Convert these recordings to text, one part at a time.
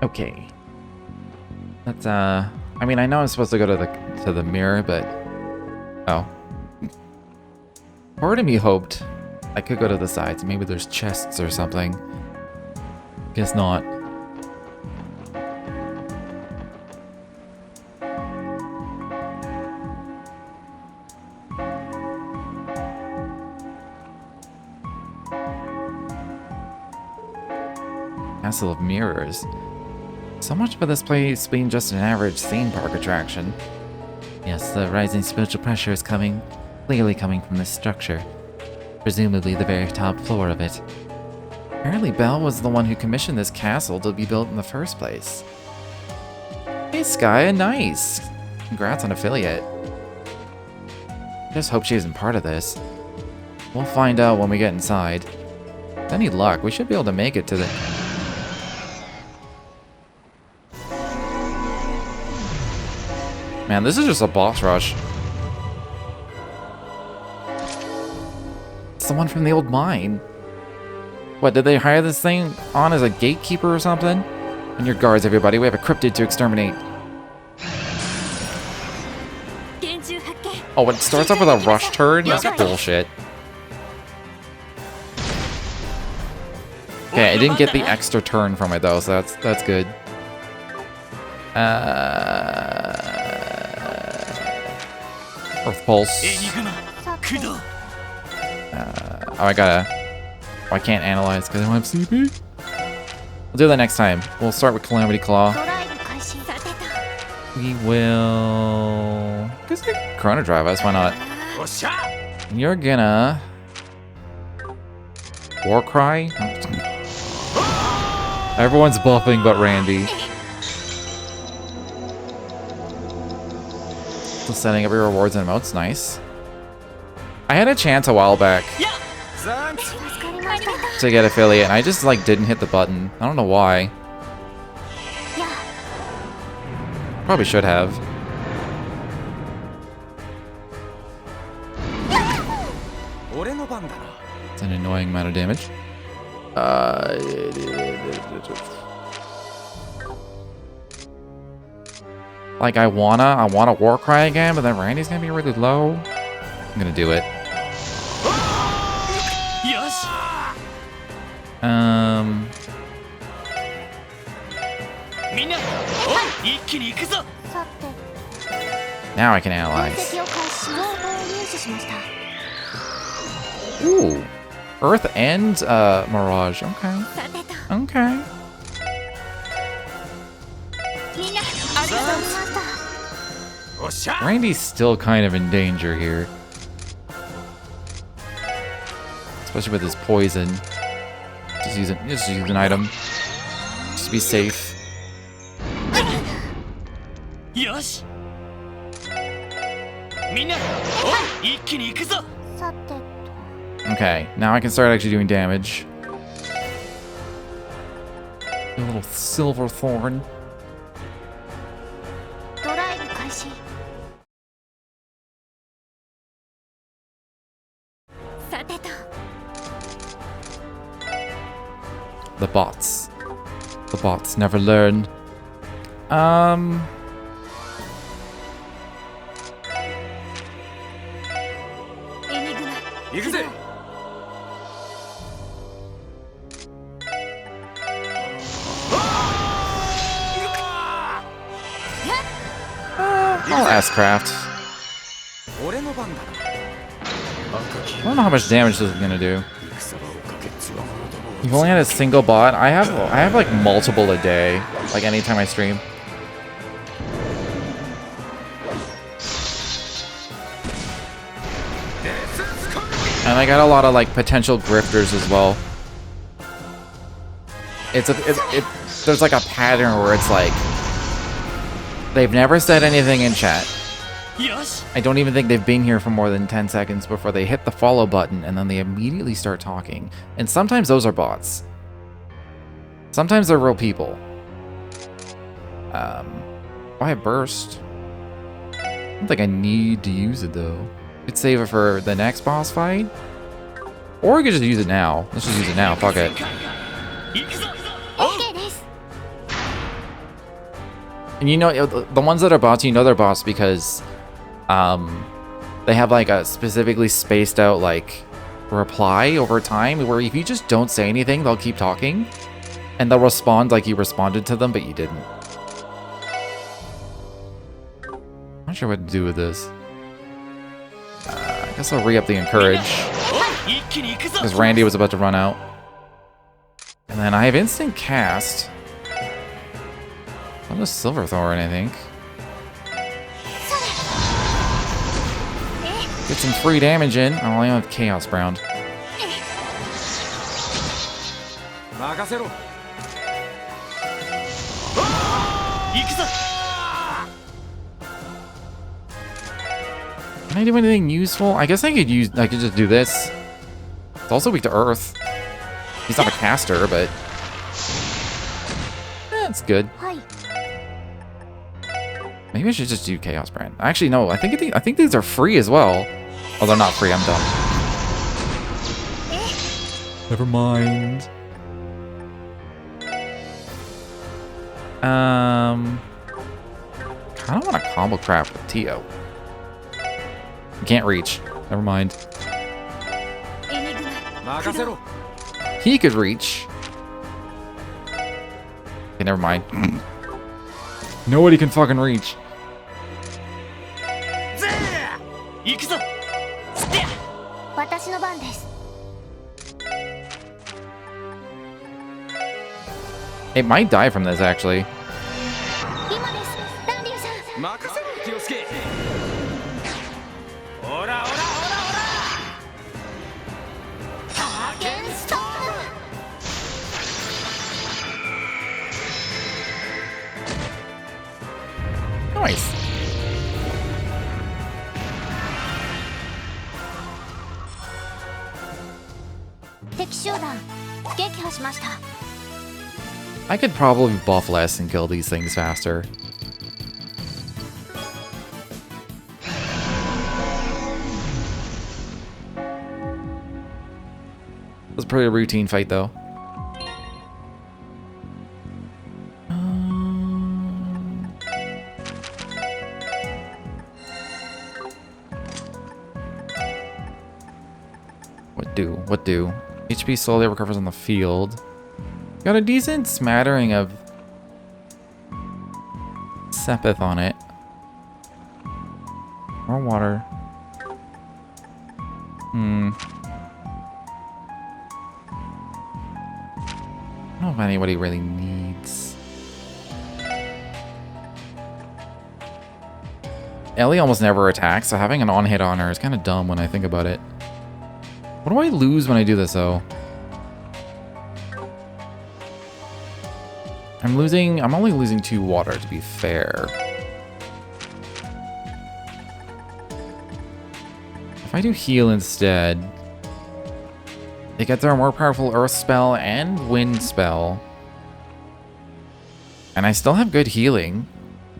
Okay. Let's I mean, I know I'm supposed to go to the mirror, but oh. Part of me hoped I could go to the sides. Maybe there's chests or something. Guess not. Castle of Mirrors. So much for this place being just an average theme park attraction. Yes, the rising spiritual pressure is clearly coming from this structure. Presumably the very top floor of it. Apparently Belle was the one who commissioned this castle to be built in the first place. Hey Skya, nice! Congrats on affiliate. Just hope she isn't part of this. We'll find out when we get inside. With any luck, we should be able to make it to the... Man, this is just a boss rush. It's the one from the old mine. What, did they hire this thing on as a gatekeeper or something? On your guards, everybody. We have a cryptid to exterminate. Oh, it starts off with a rush turn? That's bullshit. Okay, I didn't get the extra turn from it though, so that's good. Earth Pulse. I can't analyze because I don't have CP. We'll do that next time. We'll start with Calamity Claw. We will... Guess they Chrono Drive us, why not? You're gonna... Warcry? Everyone's buffing but Randy. Still setting up your rewards and emotes, nice. I had a chance a while back to get affiliate, and I just like didn't hit the button. I don't know why. Probably should have. It's an annoying amount of damage. Like I wanna Warcry again, but then Randy's gonna be really low. I'm gonna do it. Now I can analyze. Ooh. Earth and Mirage. Okay. Okay. Randy's still kind of in danger here. Especially with his poison. Just use an item. Just to be safe. Okay, now I can start actually doing damage. A little silver thorn. The bots. The bots never learn. I'll ask Craft. I don't know how much damage this is gonna do. You've only had a single bot. I have like multiple a day, like anytime I stream. And I got a lot of like potential grifters as well. There's like a pattern where it's like they've never said anything in chat. I don't even think they've been here for more than 10 seconds before they hit the follow button and then they immediately start talking. And sometimes those are bots. Sometimes they're real people. Why burst? I don't think I need to use it though. Could save it for the next boss fight. Or we could just use it now. Let's just use it now, fuck it. And you know, the ones that are bots, you know they're bots because they have like a specifically spaced out like reply over time where if you just don't say anything, they'll keep talking and they'll respond like you responded to them, but you didn't. Not sure what to do with this. I guess I'll re-up the encourage because Randy was about to run out. And then I have instant cast. Not a Silverthorn, I think. Get some free damage in. Oh, I have Chaos Brown. Can I do anything useful? I guess I could just do this. It's also weak to Earth. He's not a caster, but that's good. Maybe I should just do Chaos Brand. Actually, no. I think these are free as well. Oh, they're not free. I'm dumb. Never mind. Kind of want to combo crap with Tio. Can't reach. Never mind. He could reach. Okay, never mind. Nobody can fucking reach. It might die from this, actually. Nice. I could probably buff less and kill these things faster. It was a pretty routine fight, though. What do? HP slowly recovers on the field. Got a decent smattering of Sepith on it. More water. I don't know if anybody really needs. Ellie almost never attacks, so having an on-hit on her is kind of dumb when I think about it. What do I lose when I do this, though? I'm only losing 2 water, to be fair. If I do heal instead, it gets our more powerful Earth spell and Wind spell. And I still have good healing.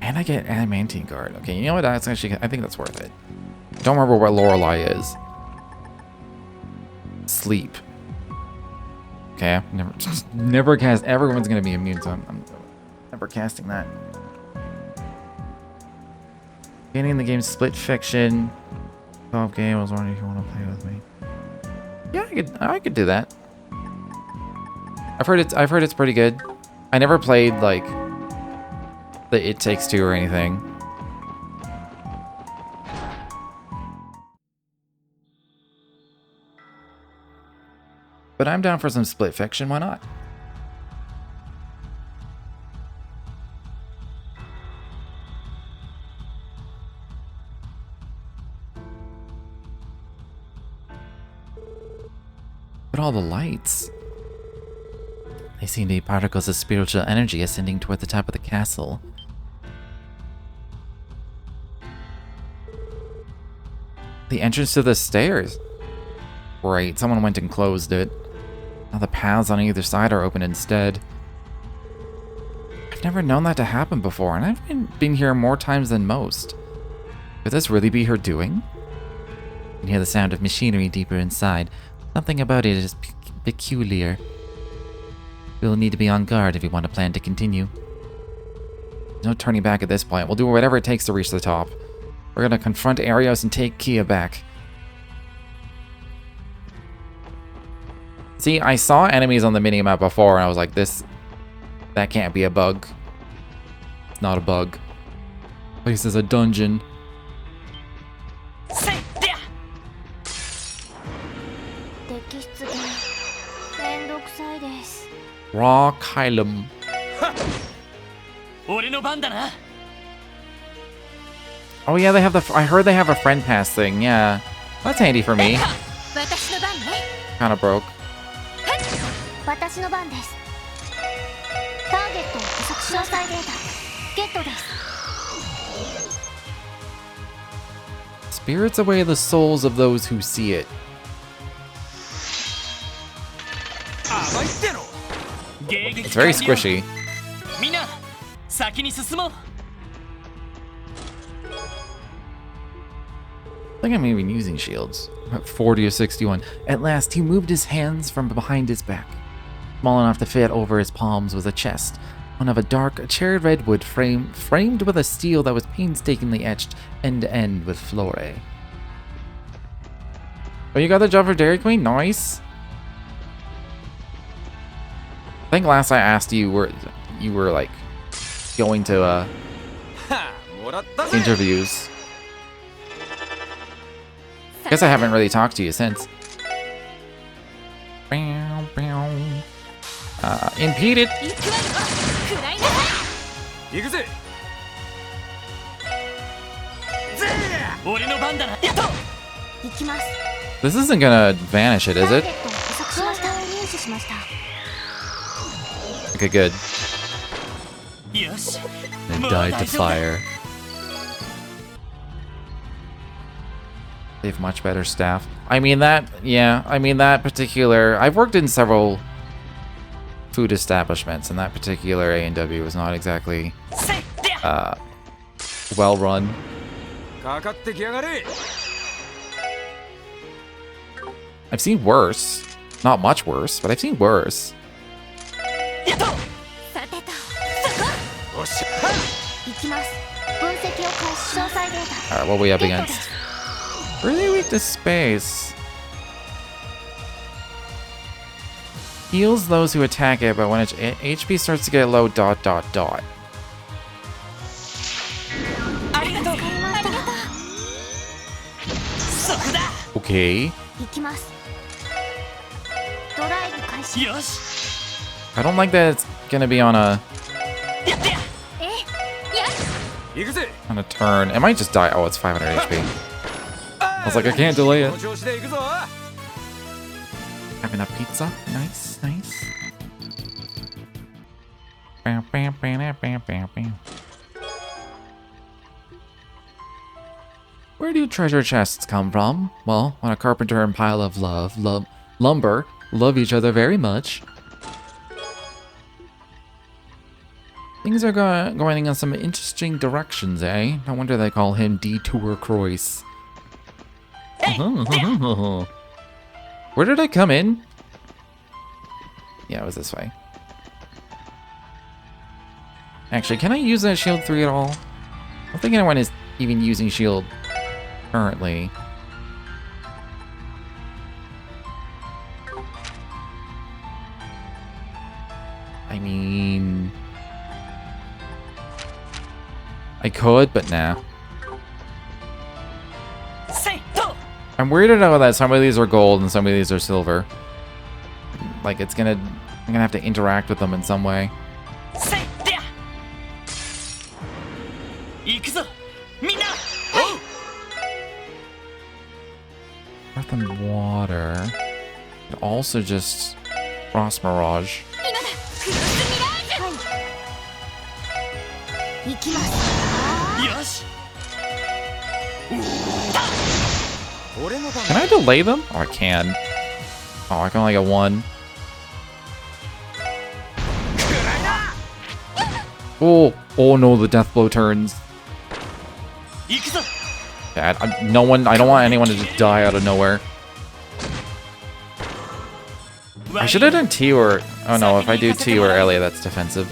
And I get Adamantine Guard. Okay, you know what? That's actually, I think that's worth it. Don't remember what Lorelei is. Sleep. Okay, never cast. Everyone's gonna be immune, so I'm never casting that. Gaining the game Split Fiction. 12 game. I was wondering if you want to play with me. Yeah, I could do that. I've heard it's pretty good. I never played like the It Takes Two or anything. But I'm down for some Split Fiction, why not? But all the lights. They seem to be particles of spiritual energy ascending toward the top of the castle. The entrance to the stairs. Right, someone went and closed it. Now the paths on either side are open instead. I've never known that to happen before, and I've been here more times than most. Could this really be her doing? You can hear the sound of machinery deeper inside. Something about it is peculiar. We'll need to be on guard if we want to plan to continue. No turning back at this point. We'll do whatever it takes to reach the top. We're gonna confront Arios and take KeA back. See, I saw enemies on the minimap before, and I was like, that can't be a bug. It's not a bug. This is a dungeon. Rock Hylum. Oh yeah, they have I heard they have a friend pass thing, yeah. That's handy for me. Kinda broke. Spirits away the souls of those who see it. It's very squishy. I think I'm even using shields. 40 or 61. At last, he moved his hands from behind his back. Small enough to fit over his palms was a chest, one of a dark cherry red wood framed with a steel that was painstakingly etched end to end with flore. Oh, you got the job for Dairy Queen? Nice. I think last I asked you were like going to interviews. Guess I haven't really talked to you since. Impeded. This isn't gonna vanish it, is it? Okay, good. It died to fire. They have much better staff. I mean that, yeah, I mean that particular... I've worked in several food establishments, and that particular A&W was not exactly well run. I've seen worse. Not much worse, but I've seen worse. Alright, what are we up against? Really weak to space. Heals those who attack it, but when its HP starts to get low, ... Okay. I don't like that it's gonna be on a turn. It might just die. Oh, it's 500 HP. I was like, I can't delay it. Having a pizza. Nice, nice. Where do treasure chests come from? Well, when a carpenter and pile of lumber love each other very much. Things are going in some interesting directions, eh? No wonder they call him Detour Croix. Where did I come in? Yeah, it was this way. Actually, can I use that shield 3 at all? I don't think anyone is even using shield currently. I mean... I could, but nah. I'm weirded out that some of these are gold and some of these are silver. Like I'm gonna have to interact with them in some way. Earth and water. But also just Frost Mirage. Can I delay them? Oh, I can. Oh, I can only get one. Oh, oh no, the death blow turns. Bad. I don't want anyone to just die out of nowhere. I should have done T or... Oh no, if I do T or Ellie, that's defensive.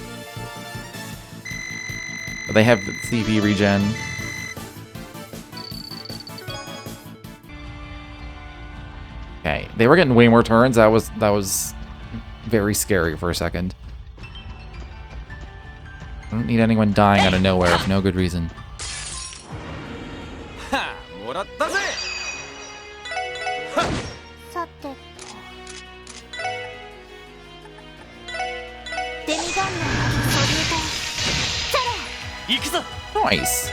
But they have CP regen. Okay, they were getting way more turns. That was very scary for a second. I don't need anyone dying out of nowhere for no good reason. Nice.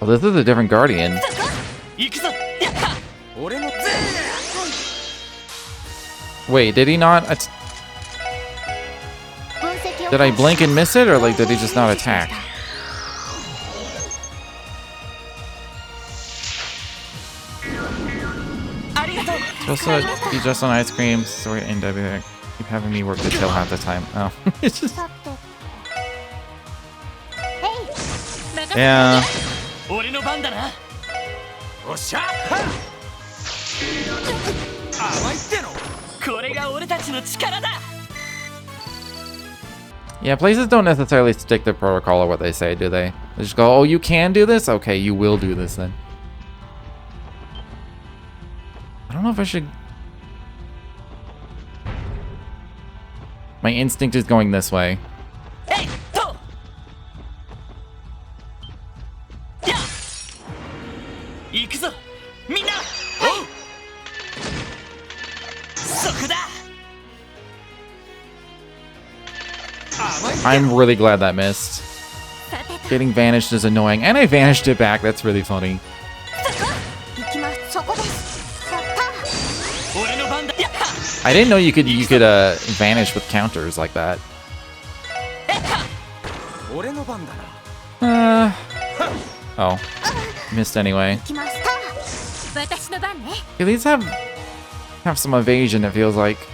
Oh, this is a different Guardian. Wait, did he not? Did I blink and miss it, or like did he just not attack? Supposed to be just on ice cream. Sorry, NW. Keep having me work the till half the time. Oh, it's just. Yeah. Yeah, places don't necessarily stick to protocol or what they say, do they? They just go, oh, you can do this? Okay, you will do this then. I don't know if I should... My instinct is going this way. I'm really glad that missed. Getting vanished is annoying, and I vanished it back. That's really funny. I didn't know you could vanish with counters like that. Oh, missed anyway. At least have some evasion. It feels like.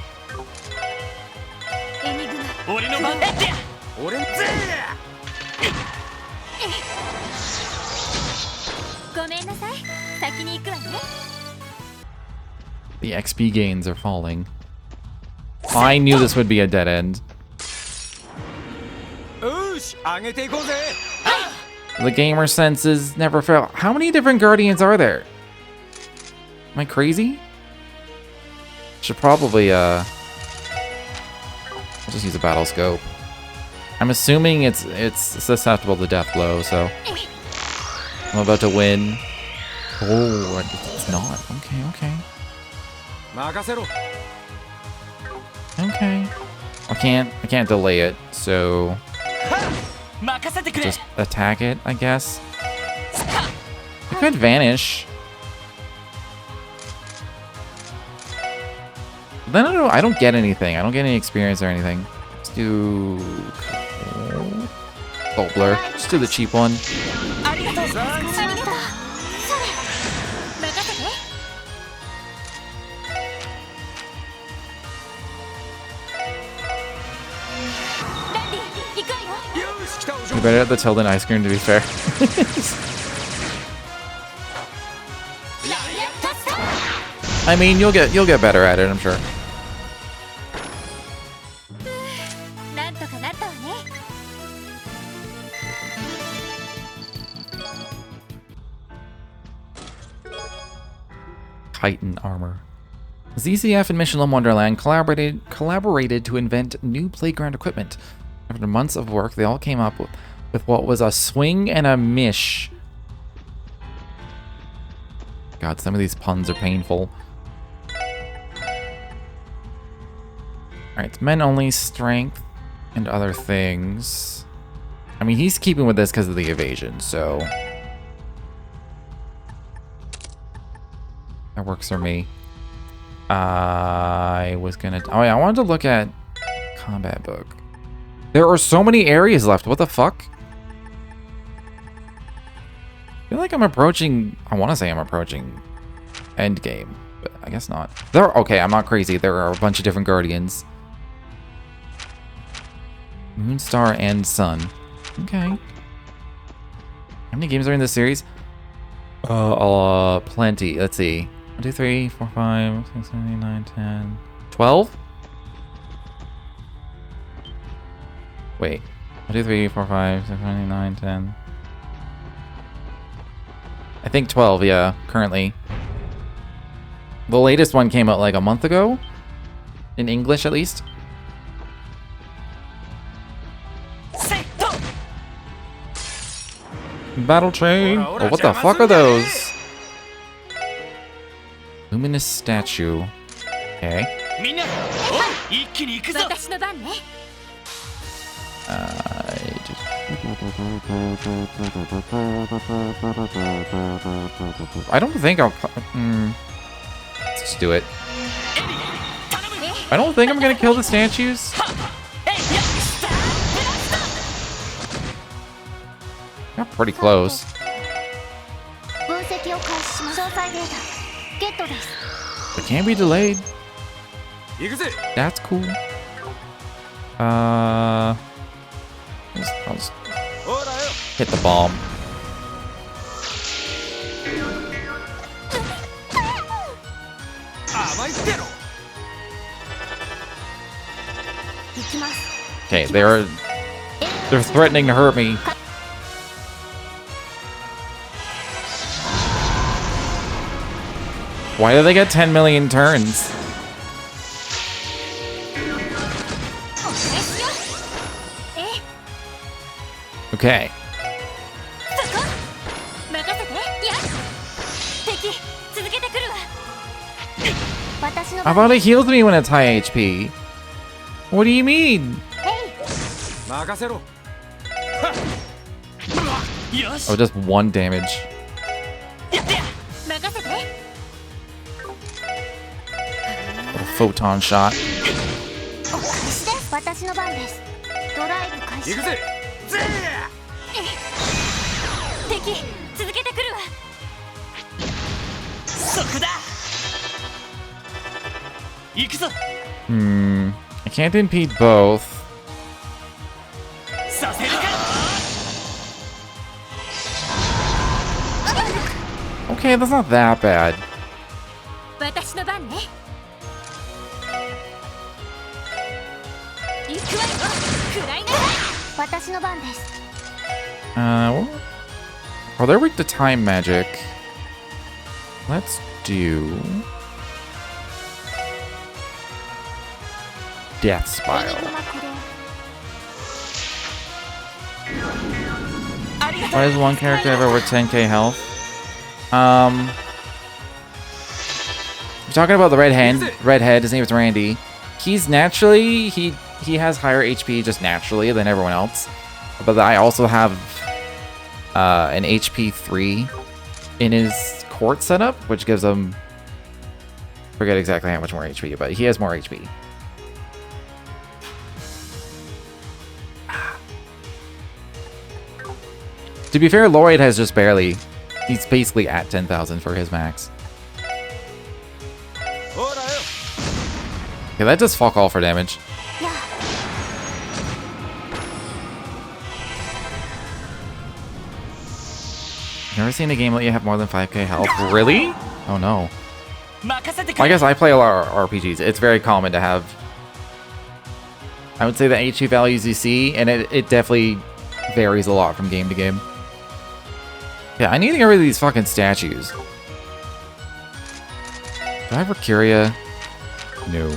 The XP gains are falling. I knew this would be a dead end. The gamer senses never fail. How many different Guardians are there? Am I crazy? Should probably, I'll just use a battle scope. I'm assuming it's susceptible to death blow, so I'm about to win. Oh, it's not. Okay. Okay. I can't delay it, so just attack it, I guess. I could vanish. Then I don't get anything. I don't get any experience or anything. Let's do Bolt Blur. Just do the cheap one. You're better at the till than ice cream, to be fair. I mean, you'll get better at it, I'm sure. Titan armor. ZCF and Michelin Wonderland collaborated to invent new playground equipment. After months of work, they all came up with what was a swing and a mish. God, some of these puns are painful. Alright, it's men only, strength, and other things. I mean, he's keeping with this because of the evasion, so... that works for me. I was gonna... oh yeah, I wanted to look at combat book. There are so many areas left. What the fuck? I feel like I'm approaching... I want to say I'm approaching endgame. But I guess not. Okay, I'm not crazy. There are a bunch of different guardians. Moonstar and Sun. Okay. How many games are in this series? Plenty. Let's see. 1, 2, 3, 4, 5, 6, 7, 8, 9, 10, 12? Wait. 1, 2, 3, 4, 5, 6, 7, 8, 9, 10. I think 12, yeah, currently. The latest one came out like a month ago. In English, at least. Battle train. Oh, what the fuck are those? Luminous statue. Okay. I don't think I'll... Let's just do it. I don't think I'm gonna kill the statues. Got pretty close. It can't be delayed. That's cool. I'll just hit the bomb. Okay, they're threatening to hurt me. Why do they get 10 million turns? Okay. How about it heals me when it's high HP? What do you mean? Oh, just 1 damage. A photon shot. I can't impede both. Okay, that's not that bad. Are they weak to time magic? Let's do Death Spiral. Why does one character have over 10k health? You're talking about the redhead, his name is Randy. He's naturally, he has higher HP just naturally than everyone else. But I also have an HP 3 in his court setup, which gives him, forget exactly how much more HP, but he has more HP. To be fair, Lloyd has just barely, he's basically at 10,000 for his max. Okay, that does fuck all for damage. Never seen a game let you have more than 5k health. Really? Oh no. Well, I guess I play a lot of RPGs. It's very common to have, I would say, the HP values you see, and it definitely varies a lot from game to game. Yeah, I need to get rid of these fucking statues. Do I have Mercuria? No.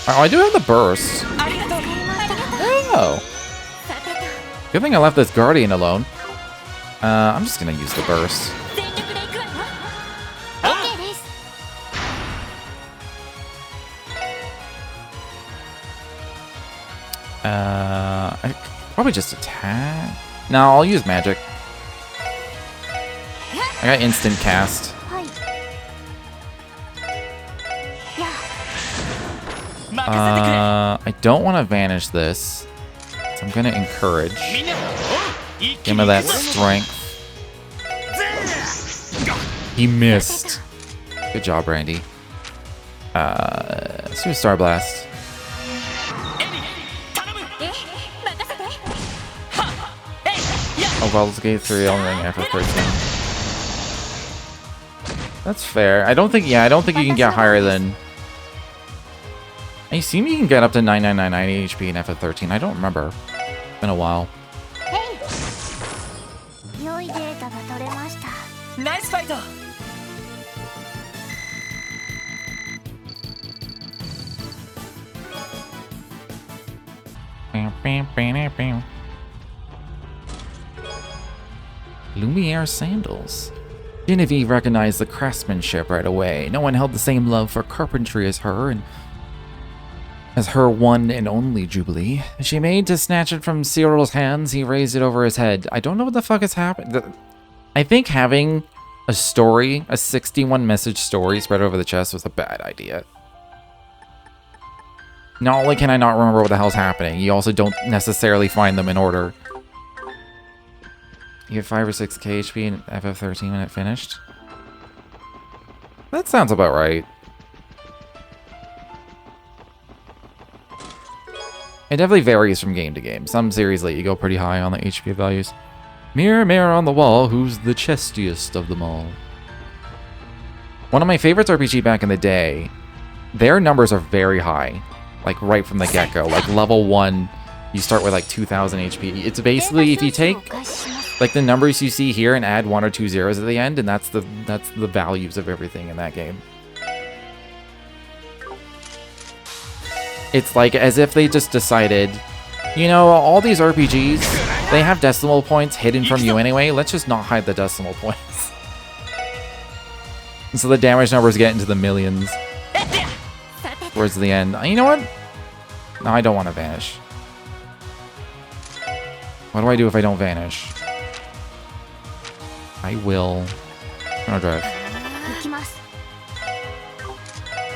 Oh, I do have the burst. Oh. Good thing I left this Guardian alone. I'm just gonna use the burst. I probably just attack. No, I'll use magic. I got instant cast. I don't want to vanish this, so I'm gonna encourage. Give me that strength. He missed. Good job, Brandy. Let's do a Star Blast. Oh, Baldur's Gate 3 only after 13. That's fair. I don't think you can get higher than... You see me, you can get up to 9999 HP in FF13. I don't remember. It's been a while. Nice fight. Lumiere sandals. Genevieve recognized the craftsmanship right away. No one held the same love for carpentry as her, and as her one and only Jubilee. She made to snatch it from Cyril's hands. He raised it over his head. I don't know what the fuck has happened. I think having a story, a 61-message story spread over the chest was a bad idea. Not only can I not remember what the hell's happening, you also don't necessarily find them in order. You get 5 or 6 KHP in FF13 when it finished? That sounds about right. It definitely varies from game to game. Some series let you go pretty high on the HP values. Mirror, mirror on the wall, who's the chestiest of them all? One of my favorites RPG back in the day, their numbers are very high. Like right from the get-go. Like level 1, you start with like 2000 HP. It's basically, if you take like the numbers you see here and add 1 or 2 zeros at the end, and that's the values of everything in that game. It's like as if they just decided, you know, all these RPGs, they have decimal points hidden from you anyway. Let's just not hide the decimal points. And so the damage numbers get into the millions towards the end. You know what? No, I don't want to vanish. What do I do if I don't vanish? I will... I'm gonna drive.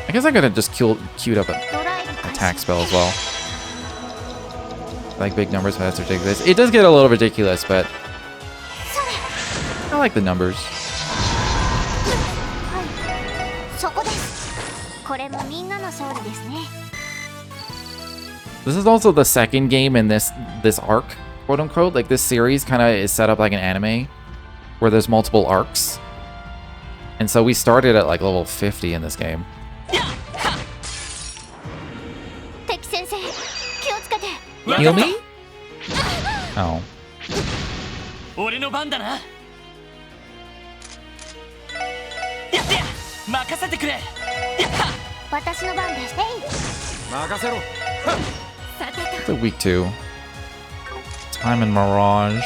I guess I could have just queued up an attack spell as well. Like big numbers, but that's ridiculous. It does get a little ridiculous, but I like the numbers. This is also the second game in this arc, quote unquote. Like this series kind of is set up like an anime where there's multiple arcs. And so we started at like level 50 in this game. Heal me? Oh. It's a week 2. Time and Mirage.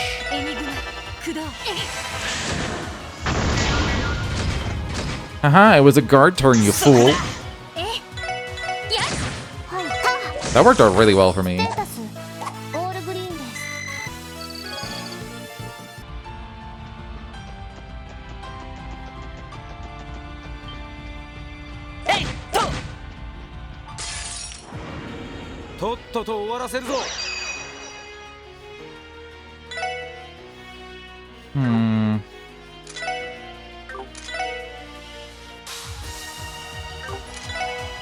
Haha, it was a guard turn, you fool. That worked out really well for me.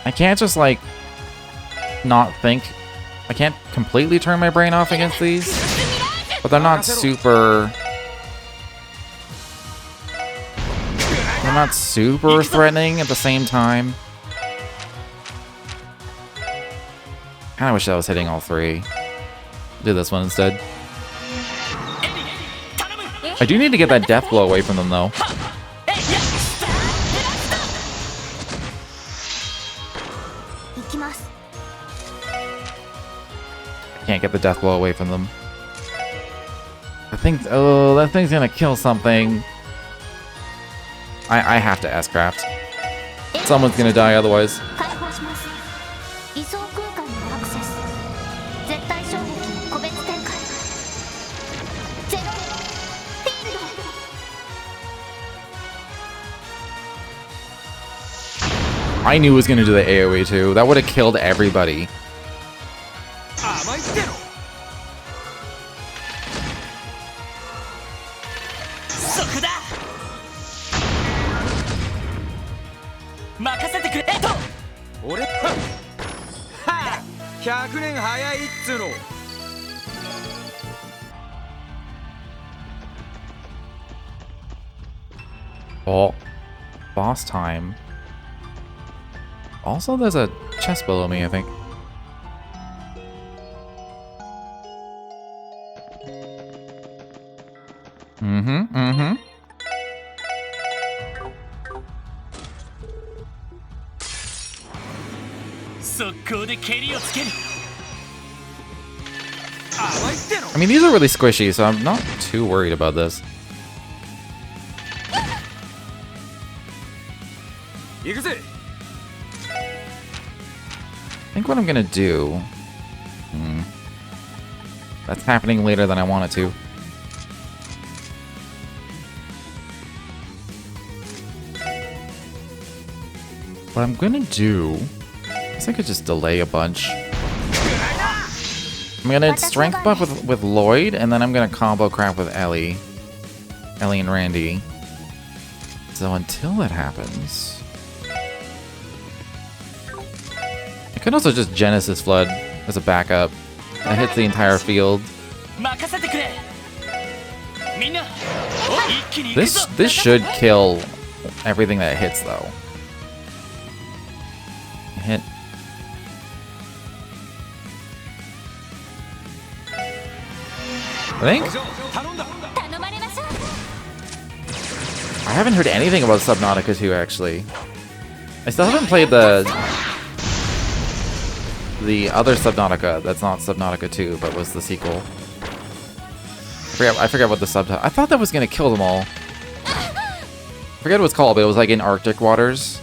I can't just like not think. I can't completely turn my brain off against these, but they're not super. They're not super threatening at the same time. Kinda wish I was hitting all 3. Do this one instead. I do need to get that death blow away from them though. I can't get the death blow away from them. I think, oh, that thing's gonna kill something. I have to S-craft. Someone's gonna die otherwise. I knew it was gonna do the AoE too. That would have killed everybody. 俺は100年早いっつの。 Oh, boss time. Also, there's a chest below me, I think. Mm-hmm. I mean, these are really squishy, so I'm not too worried about this. I think what I'm gonna do... That's happening later than I want it to. What I'm gonna do... I guess I could just delay a bunch. I'm gonna strength buff with Lloyd, and then I'm gonna combo crap with Ellie. Ellie and Randy. So until that happens... I could also just Genesis Flood as a backup. That hits the entire field. This should kill everything that it hits, though. Hit. I think? I haven't heard anything about Subnautica 2, actually. I still haven't played the other Subnautica that's not Subnautica 2, but was the sequel. I forget what the subtitle... I thought that was gonna kill them all. I forget what it's called, but it was like in Arctic waters.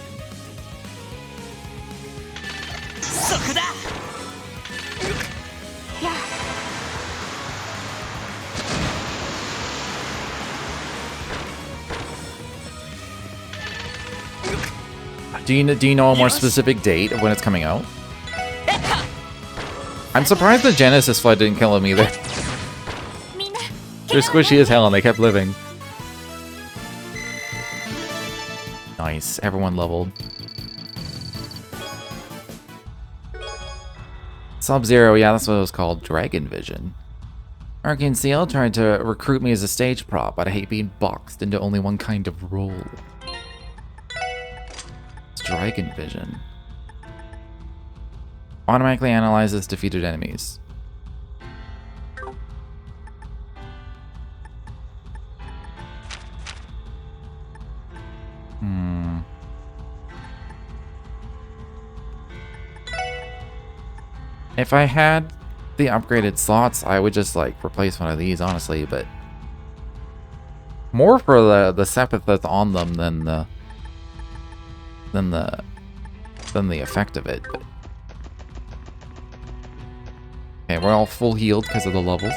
Do you know a more specific date of when it's coming out? I'm surprised the Genesis Flood didn't kill him either. They're squishy as hell and they kept living. Nice, everyone leveled. Sub-Zero, yeah, that's what it was called. Dragon Vision. Arcane Seal tried to recruit me as a stage prop, but I hate being boxed into only one kind of role. It's Dragon Vision. Automatically analyzes defeated enemies. If I had the upgraded slots, I would just like replace one of these, honestly, but more for the Sept that's on them than the effect of it. But okay, we're all full healed because of the levels.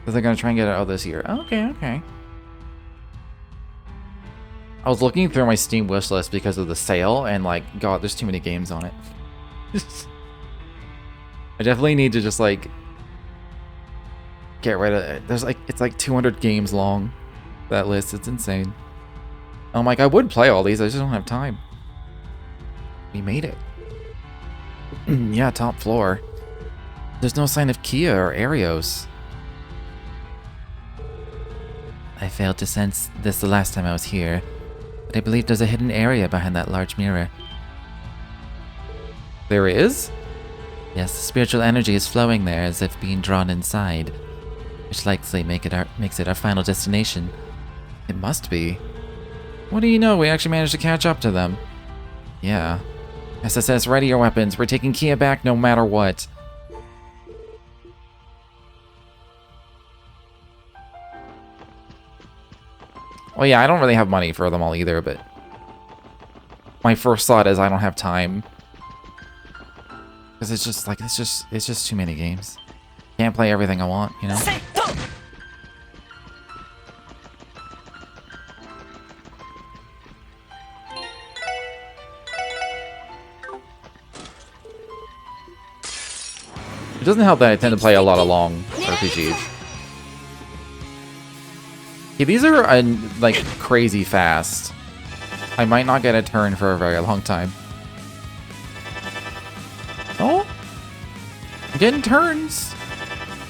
So they're gonna try and get it out this year. Okay. I was looking through my Steam wishlist because of the sale, and like, God, there's too many games on it. I definitely need to just like get rid of it. There's like, it's like 200 games long, that list. It's insane. I'm like, I would play all these, I just don't have time. We made it. Yeah, top floor. There's no sign of KeA or Arios. I failed to sense this the last time I was here, but I believe there's a hidden area behind that large mirror. There is? Yes, the spiritual energy is flowing there as if being drawn inside, which likely makes it our final destination. It must be. What do you know, we actually managed to catch up to them. Yeah. SSS, ready your weapons. We're taking KeA back no matter what. Well, yeah, I don't really have money for them all either, but my first thought is I don't have time. Because it's just like, it's just too many games. Can't play everything I want, you know? It doesn't help that I tend to play a lot of long RPGs. Okay, these are like crazy fast. I might not get a turn for a very long time. Oh, I'm getting turns.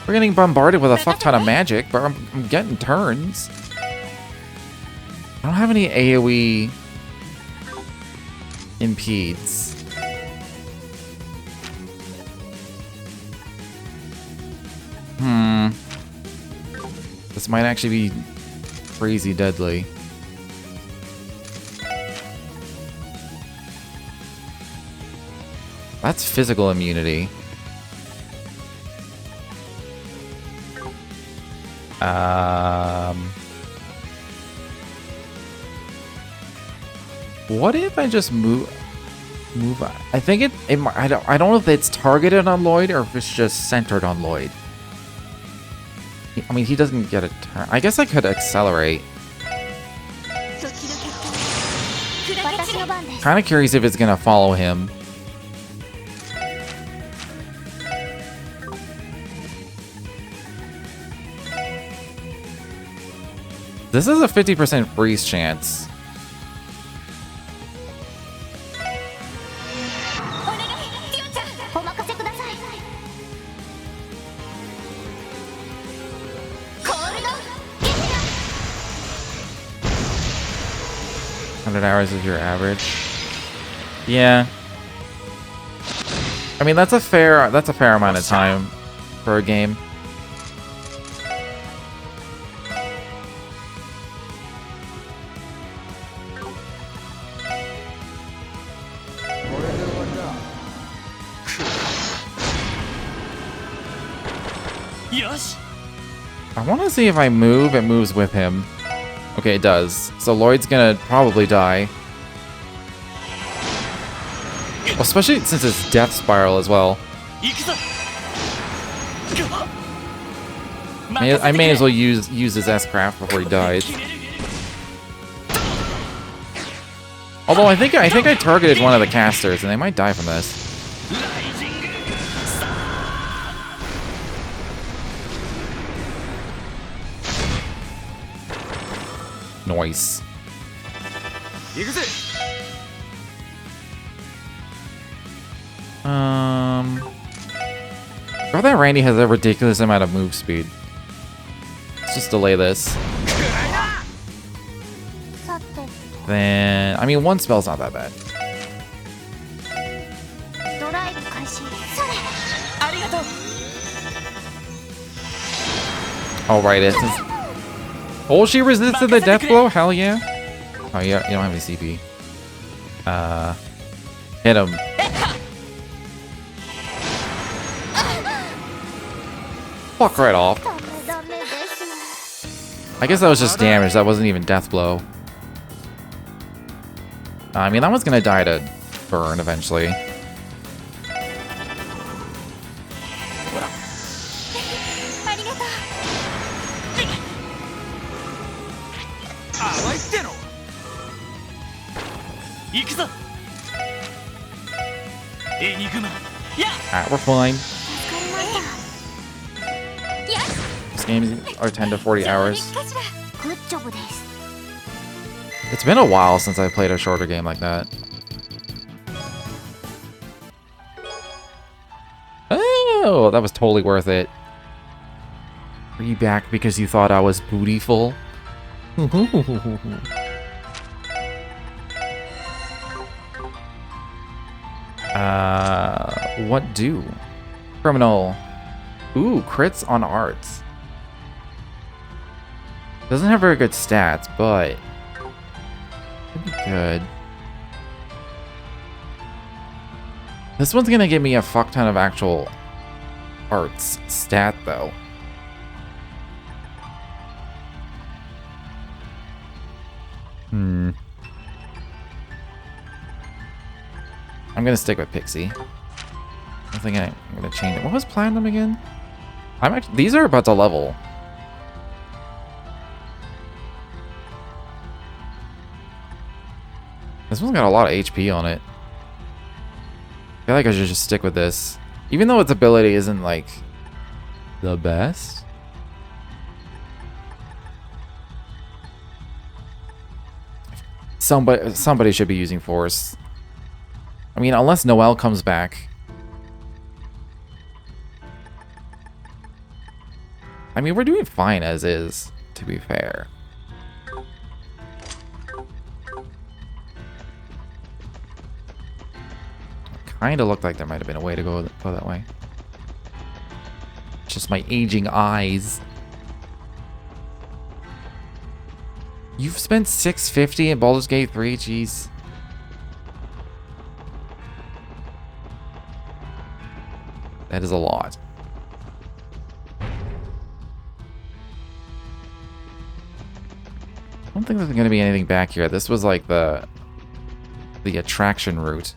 We're getting bombarded with a fuck ton of magic, but I'm getting turns. I don't have any AoE impedes. This might actually be crazy deadly. That's physical immunity. What if I just move? I think I don't know if it's targeted on Lloyd or if it's just centered on Lloyd. I mean, he doesn't get a turn. I guess I could accelerate. Kind of curious if it's gonna follow him. This is a 50% freeze chance. Hours is your average. Yeah. I mean, that's a fair amount of time for a game. I want to see if I move, it moves with him. Okay, it does. So Lloyd's gonna probably die. Well, especially since it's Death Spiral as well. I may as well use his S-Craft before he dies. Although I think I targeted one of the casters and they might die from this. Noise. God, that Randy has a ridiculous amount of move speed. Let's just delay this. Then, I mean, one spell's not that bad. Oh, right, it's... Oh, she resisted the death blow? Hell yeah. Oh, yeah, you don't have any CP. Hit him. Fuck right off. I guess that was just damage. That wasn't even death blow. I mean, that one's gonna die to burn eventually. Alright, we're fine. These games are 10 to 40 hours. It's been a while since I played a shorter game like that. Oh, that was totally worth it. Are you back because you thought I was bootyful? What do? Criminal. Ooh, crits on arts. Doesn't have very good stats, but could be good. This one's gonna give me a fuck ton of actual arts stat, though. I'm gonna stick with Pixie. I think I'm gonna change it. What was Platinum again? These are about to level. This one's got a lot of HP on it. I feel like I should just stick with this. Even though its ability isn't, like, the best. Somebody should be using force. I mean, unless Noelle comes back. I mean, we're doing fine as is, to be fair. Kind of looked like there might have been a way to go that way. It's just my aging eyes. You've spent $650 in Baldur's Gate 3, jeez. That is a lot. I don't think there's going to be anything back here. This was like the attraction route.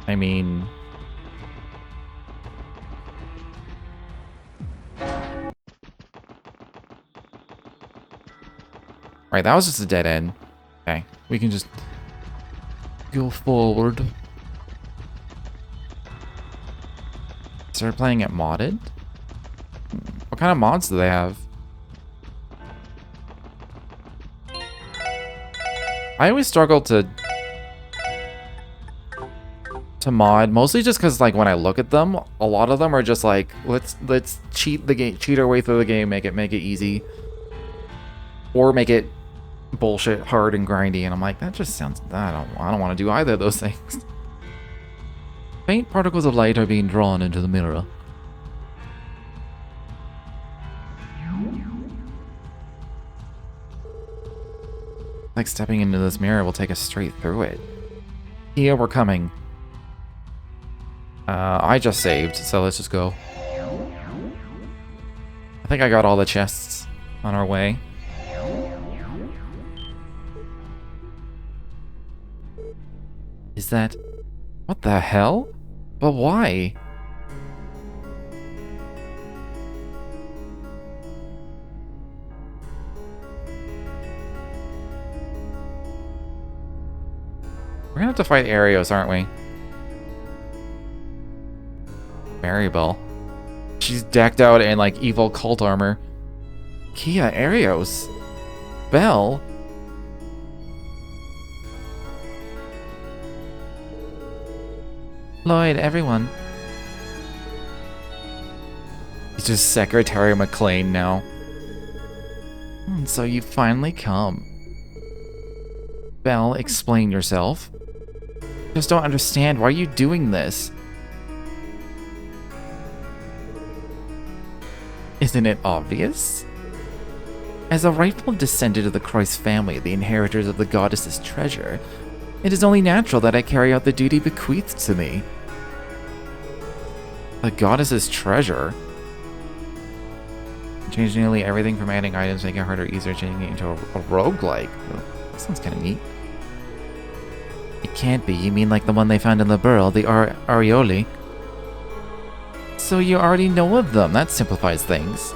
I mean... Right, that was just a dead end. Okay, we can just go forward. Start playing it modded? What kind of mods do they have? I always struggle to mod, mostly just because like when I look at them, a lot of them are just like, let's cheat the game, cheat our way through the game, make it easy, or make it bullshit hard and grindy, and I'm like, that just sounds, I don't want to do either of those things. Faint particles of light are being drawn into the mirror. Like stepping into this mirror will take us straight through it. Here, we're coming. I just saved, so let's just go. I think I got all the chests on our way. Is that... What the hell? But why? We're gonna have to fight Arios, aren't we? Maribel. She's decked out in like evil cult armor. KeA, Arios. Belle. Lloyd, everyone. He's just Secretary McLean now. So you finally come. Belle, explain yourself. Just don't understand. Why are you doing this? Isn't it obvious? As a rightful descendant of the Christ family, the inheritors of the goddess's treasure, it is only natural that I carry out the duty bequeathed to me. The goddess's treasure? Change nearly everything from adding items, making it harder or easier, changing it into a roguelike. That sounds kind of neat. It can't be. You mean like the one they found in the burrow, the Arioli? So you already know of them. That simplifies things.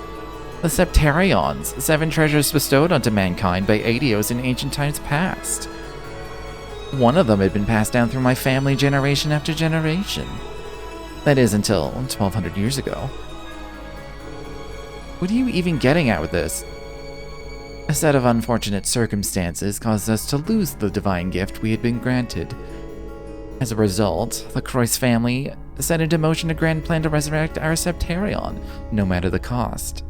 The Sept-Terrions, 7 treasures bestowed onto mankind by Adios in ancient times past. One of them had been passed down through my family generation after generation. That is, until 1200 years ago. What are you even getting at with this? A set of unfortunate circumstances caused us to lose the divine gift we had been granted. As a result, the Croyce family set into motion a grand plan to resurrect our Sept-Terrion, no matter the cost.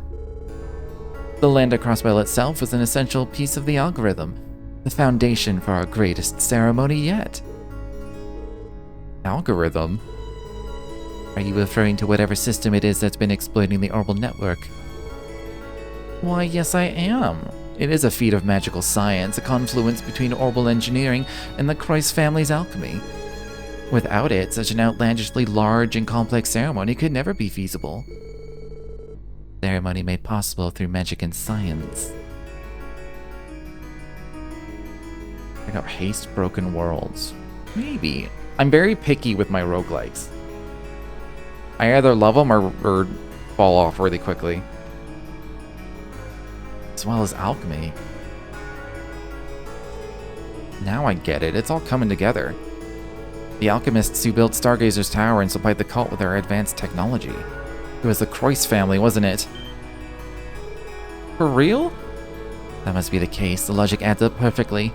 The Lambda Crossbell itself was an essential piece of the algorithm, the foundation for our greatest ceremony yet. Algorithm? Are you referring to whatever system it is that's been exploiting the Orbital network? Why, yes I am. It is a feat of magical science, a confluence between Orbital engineering and the Croyce family's alchemy. Without it, such an outlandishly large and complex ceremony could never be feasible. Ceremony made possible through magic and science. I got haste broken worlds. Maybe. I'm very picky with my roguelikes. I either love them or fall off really quickly. As well as alchemy. Now I get it. It's all coming together. The alchemists who built Stargazer's tower and supplied the cult with their advanced technology. It was the Croyce family, wasn't it? For real? That must be the case. The logic adds up perfectly.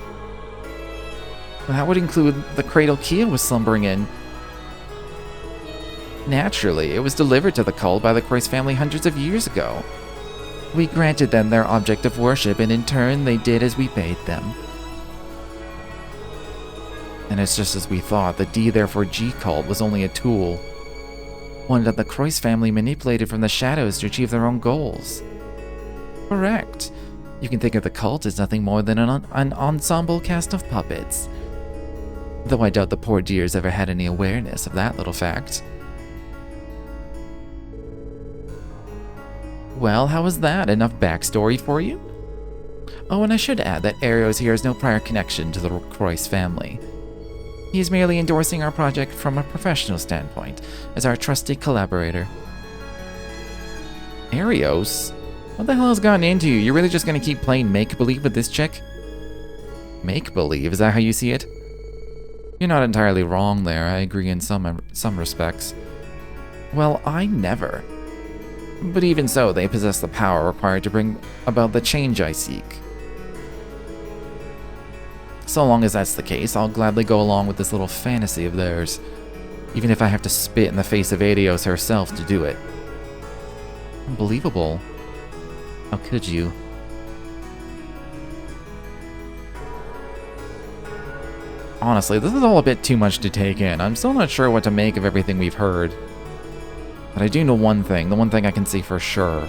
But that would include the cradle KeA was slumbering in. Naturally, it was delivered to the cult by the Croyce family hundreds of years ago. We granted them their object of worship, and in turn, they did as we bade them. And it's just as we thought, the D therefore G cult was only a tool. One that the Croyce family manipulated from the shadows to achieve their own goals. Correct. You can think of the cult as nothing more than an ensemble cast of puppets. Though I doubt the poor dears ever had any awareness of that little fact. Well, how was that? Enough backstory for you? Oh, and I should add that Arios here has no prior connection to the Croyce family. He is merely endorsing our project from a professional standpoint, as our trusted collaborator. Arios? What the hell has gotten into you? You're really just gonna keep playing make-believe with this chick? Make-believe? Is that how you see it? You're not entirely wrong there, I agree in some respects. Well, I never. But even so, they possess the power required to bring about the change I seek. So long as that's the case, I'll gladly go along with this little fantasy of theirs, even if I have to spit in the face of Arios herself to do it. Unbelievable. How could you? Honestly, this is all a bit too much to take in. I'm still not sure what to make of everything we've heard. But I do know one thing, the one thing I can say for sure.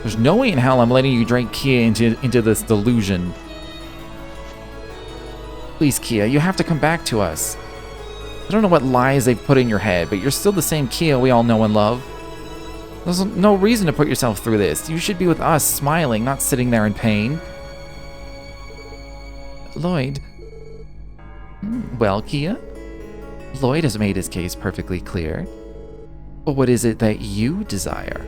There's no way in hell I'm letting you drag KeA into this delusion. Please, KeA, you have to come back to us. I don't know what lies they've put in your head, but you're still the same KeA we all know and love. There's no reason to put yourself through this. You should be with us, smiling, not sitting there in pain. Lloyd. Well, KeA? Lloyd has made his case perfectly clear. But what is it that you desire?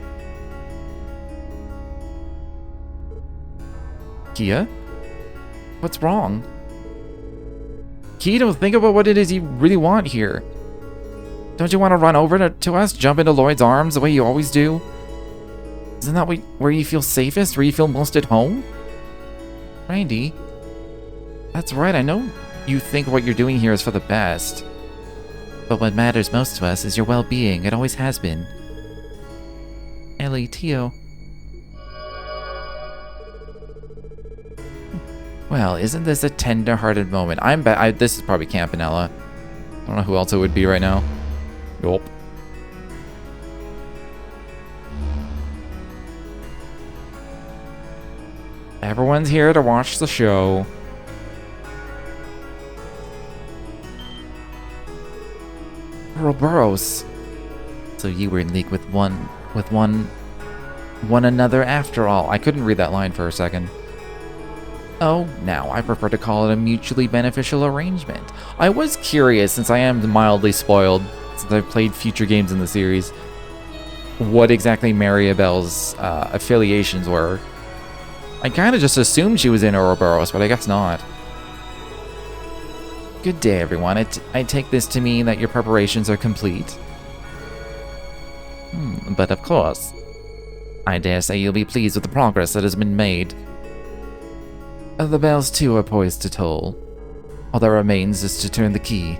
KeA? What's wrong? KeA, don't think about what it is you really want here. Don't you want to run over to us, jump into Lloyd's arms the way you always do? Isn't that where you feel safest, where you feel most at home? Randy, that's right, I know you think what you're doing here is for the best. But what matters most to us is your well-being. It always has been. Ellie, Tio. Well, isn't this a tender-hearted moment? This is probably Campanella. I don't know who else it would be right now. Yup. Everyone's here to watch the show. Ouroboros. So you were in league with one another after all. I couldn't read that line for a second. Oh, now I prefer to call it a mutually beneficial arrangement. I was curious, since I am mildly spoiled, since I've played future games in the series, what exactly Maribel's affiliations were. I kind of just assumed she was in Ouroboros, but I guess not. Good day, everyone. I take this to mean that your preparations are complete. But of course. I dare say you'll be pleased with the progress that has been made. The bells, too, are poised to toll. All that remains is to turn the key.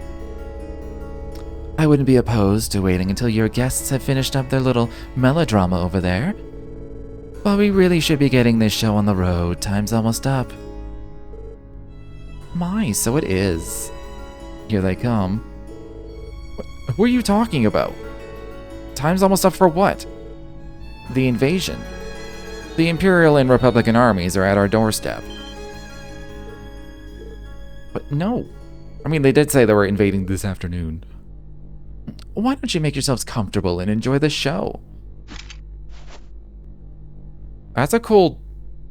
I wouldn't be opposed to waiting until your guests have finished up their little melodrama over there. But we really should be getting this show on the road. Time's almost up. My, so it is. Here they come. Who are you talking about? Time's almost up for what? The invasion. The Imperial and Republican armies are at our doorstep. But no. I mean, they did say they were invading this afternoon. Why don't you make yourselves comfortable and enjoy the show? That's a cool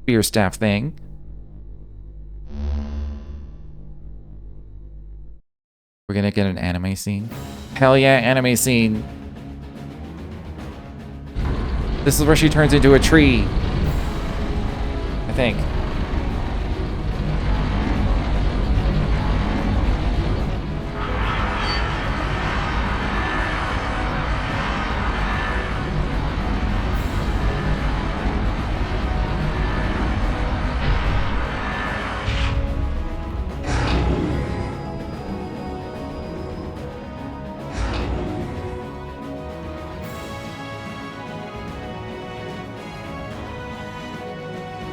beer staff thing. We're gonna get an anime scene. Hell yeah, anime scene. This is where she turns into a tree. I think.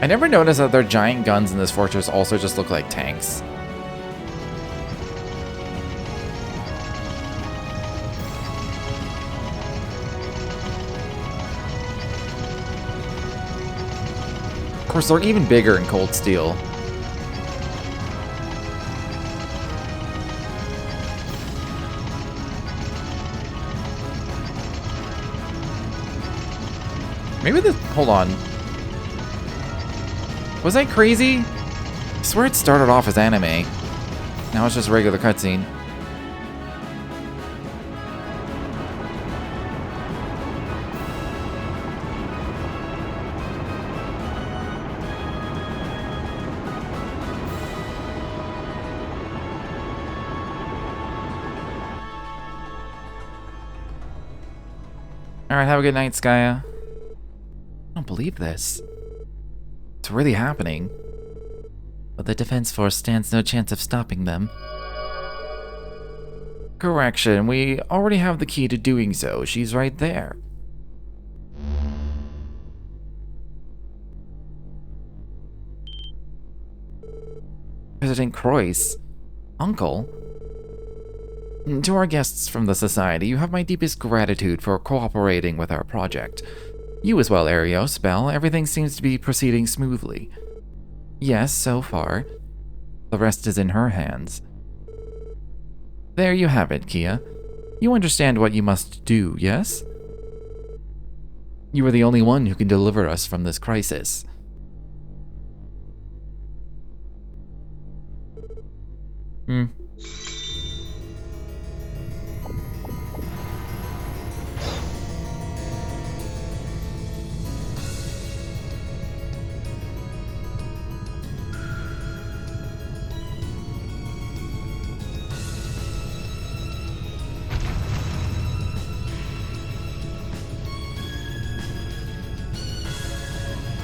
I never noticed that their giant guns in this fortress also just look like tanks. Of course, they're even bigger in Cold Steel. Maybe this... Hold on. Was I crazy? I swear it started off as anime. Now it's just a regular cutscene. Alright, have a good night, Skya. I don't believe this. It's really happening. But the defense force stands no chance of stopping them. Correction, we already have the key to doing so. She's right there. President Croix. Uncle? To our guests from the Society, you have my deepest gratitude for cooperating with our project. You as well, Arios, Bell. Everything seems to be proceeding smoothly. Yes, so far. The rest is in her hands. There you have it, KeA. You understand what you must do, yes? You are the only one who can deliver us from this crisis.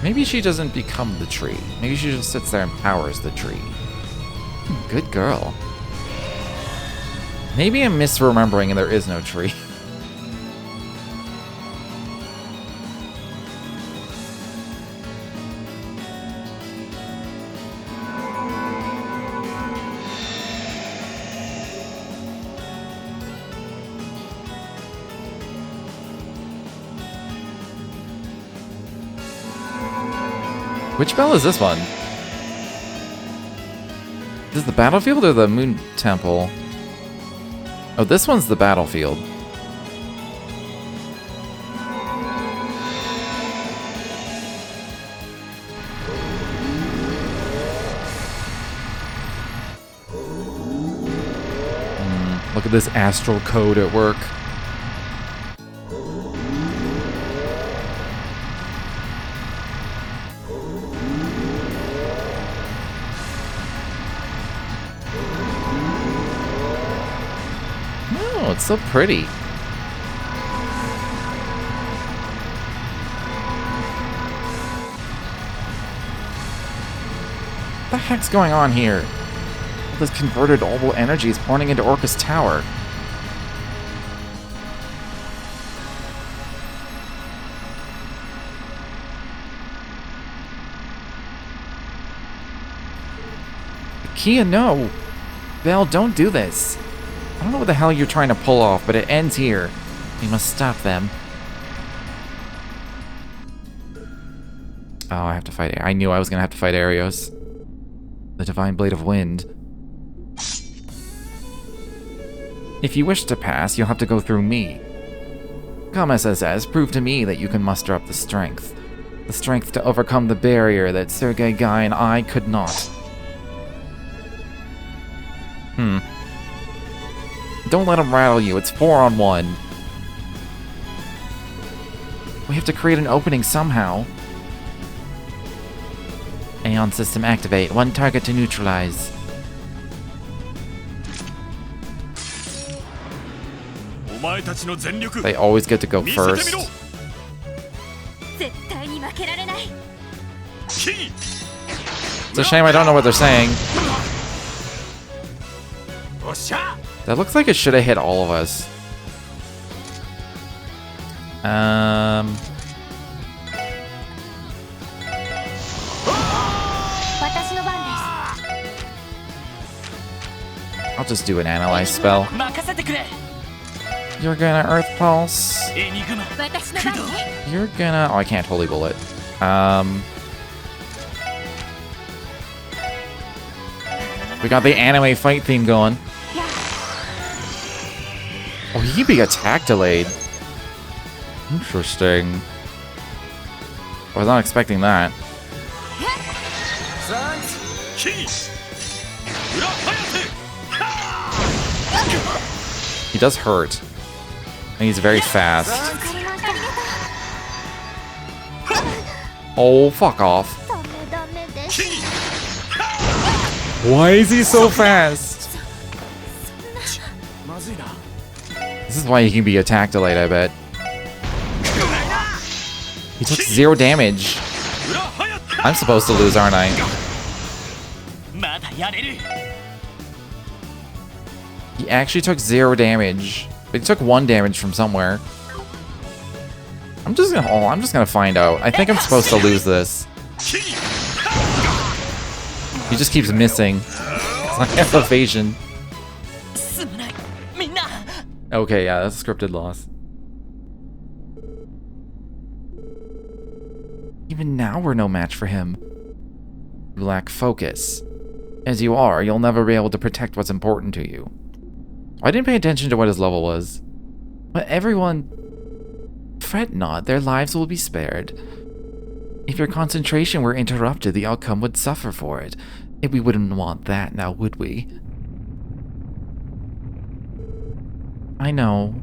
Maybe she doesn't become the tree. Maybe she just sits there and powers the tree. Good girl. Maybe I'm misremembering and there is no tree. Which bell is this one? Is this the battlefield or the moon temple? Oh, this one's the battlefield. Look at this astral code at work. It's so pretty. What the heck's going on here? All this converted orbital energy is pouring into Orcus Tower. KeA, no! Val, don't do this. I don't know what the hell you're trying to pull off, but it ends here. We must stop them. Oh, I have to fight. I knew I was gonna have to fight Arios. The Divine Blade of Wind. If you wish to pass, you'll have to go through me. Come, SSS, prove to me that you can muster up the strength. The strength to overcome the barrier that Sergei Guy and I could not. Don't let him rattle you. It's 4-on-1. We have to create an opening somehow. Aeon system activate. One target to neutralize. They always get to go first. It's a shame I don't know what they're saying. That looks like it should have hit all of us. I'll just do an analyze spell. You're gonna Earth Pulse. You're gonna... Oh, I can't Holy Bullet. We got the anime fight theme going. Oh, he could be attack delayed. Interesting. I was not expecting that. He does hurt. And he's very fast. Oh, fuck off. Why is he so fast? This is why he can be attack delayed, I bet. He took 0 damage. I'm supposed to lose, aren't I? He actually took 0 damage. But he took 1 damage from somewhere. I'm just gonna find out. I think I'm supposed to lose this. He just keeps missing. It's like evasion. Okay, yeah, that's a scripted loss. Even now, we're no match for him. You lack focus. As you are, you'll never be able to protect what's important to you. I didn't pay attention to what his level was. But everyone... Fret not, their lives will be spared. If your concentration were interrupted, the outcome would suffer for it. And we wouldn't want that, now would we? I know.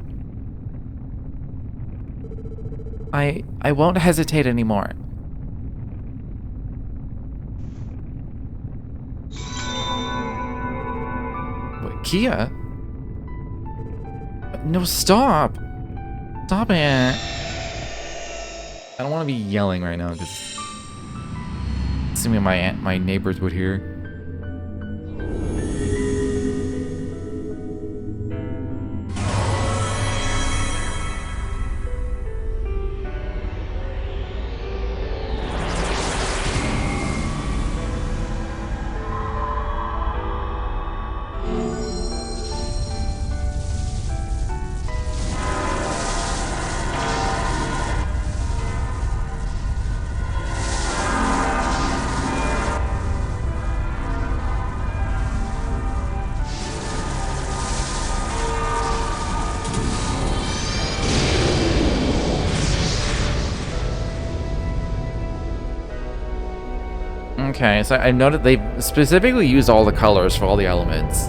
I won't hesitate anymore. Wait, KeA? No, stop! Stop it! I don't want to be yelling right now, because... assuming my neighbors would hear. Okay, so I noted they specifically use all the colors for all the elements.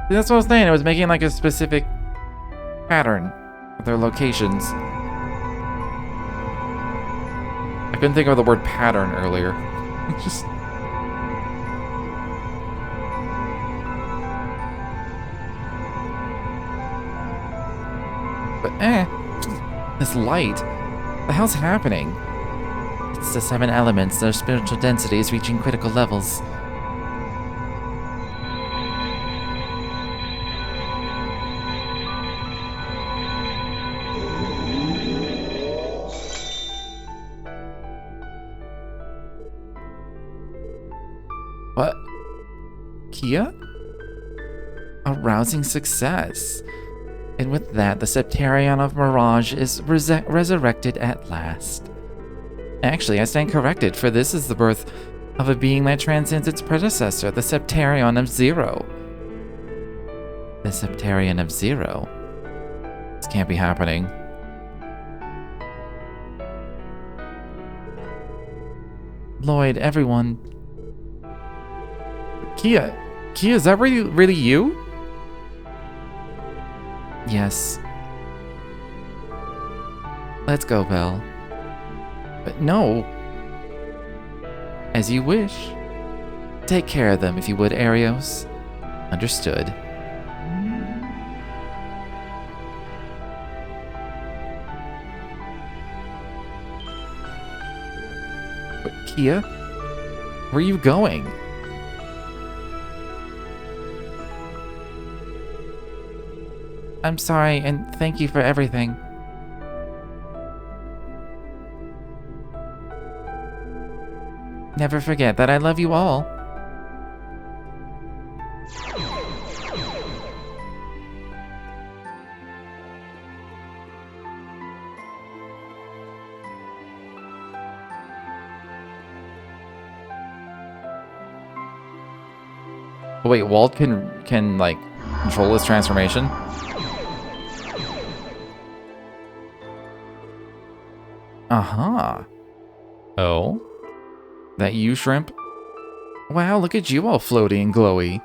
That's what I was saying, it was making like a specific pattern of their locations. I couldn't think of the word pattern earlier. Just... But this light. What the hell's happening? It's the 7 elements, their spiritual density is reaching critical levels. What? KeA? A rousing success. And with that, the Sept-Terrion of Mirage is resurrected at last. Actually, I stand corrected, for this is the birth of a being that transcends its predecessor, the Sept-Terrion of Zero. The Sept-Terrion of Zero? This can't be happening. Lloyd, everyone... KeA, is that really you? Yes. Let's go, Belle. But no. As you wish. Take care of them if you would, Arios. Understood. But Kia? Where are you going? I'm sorry, and thank you for everything. Never forget that I love you all. Oh, wait, Walt can like control his transformation? Uh-huh. Oh? That you, Shrimp? Wow, look at you all floaty and glowy.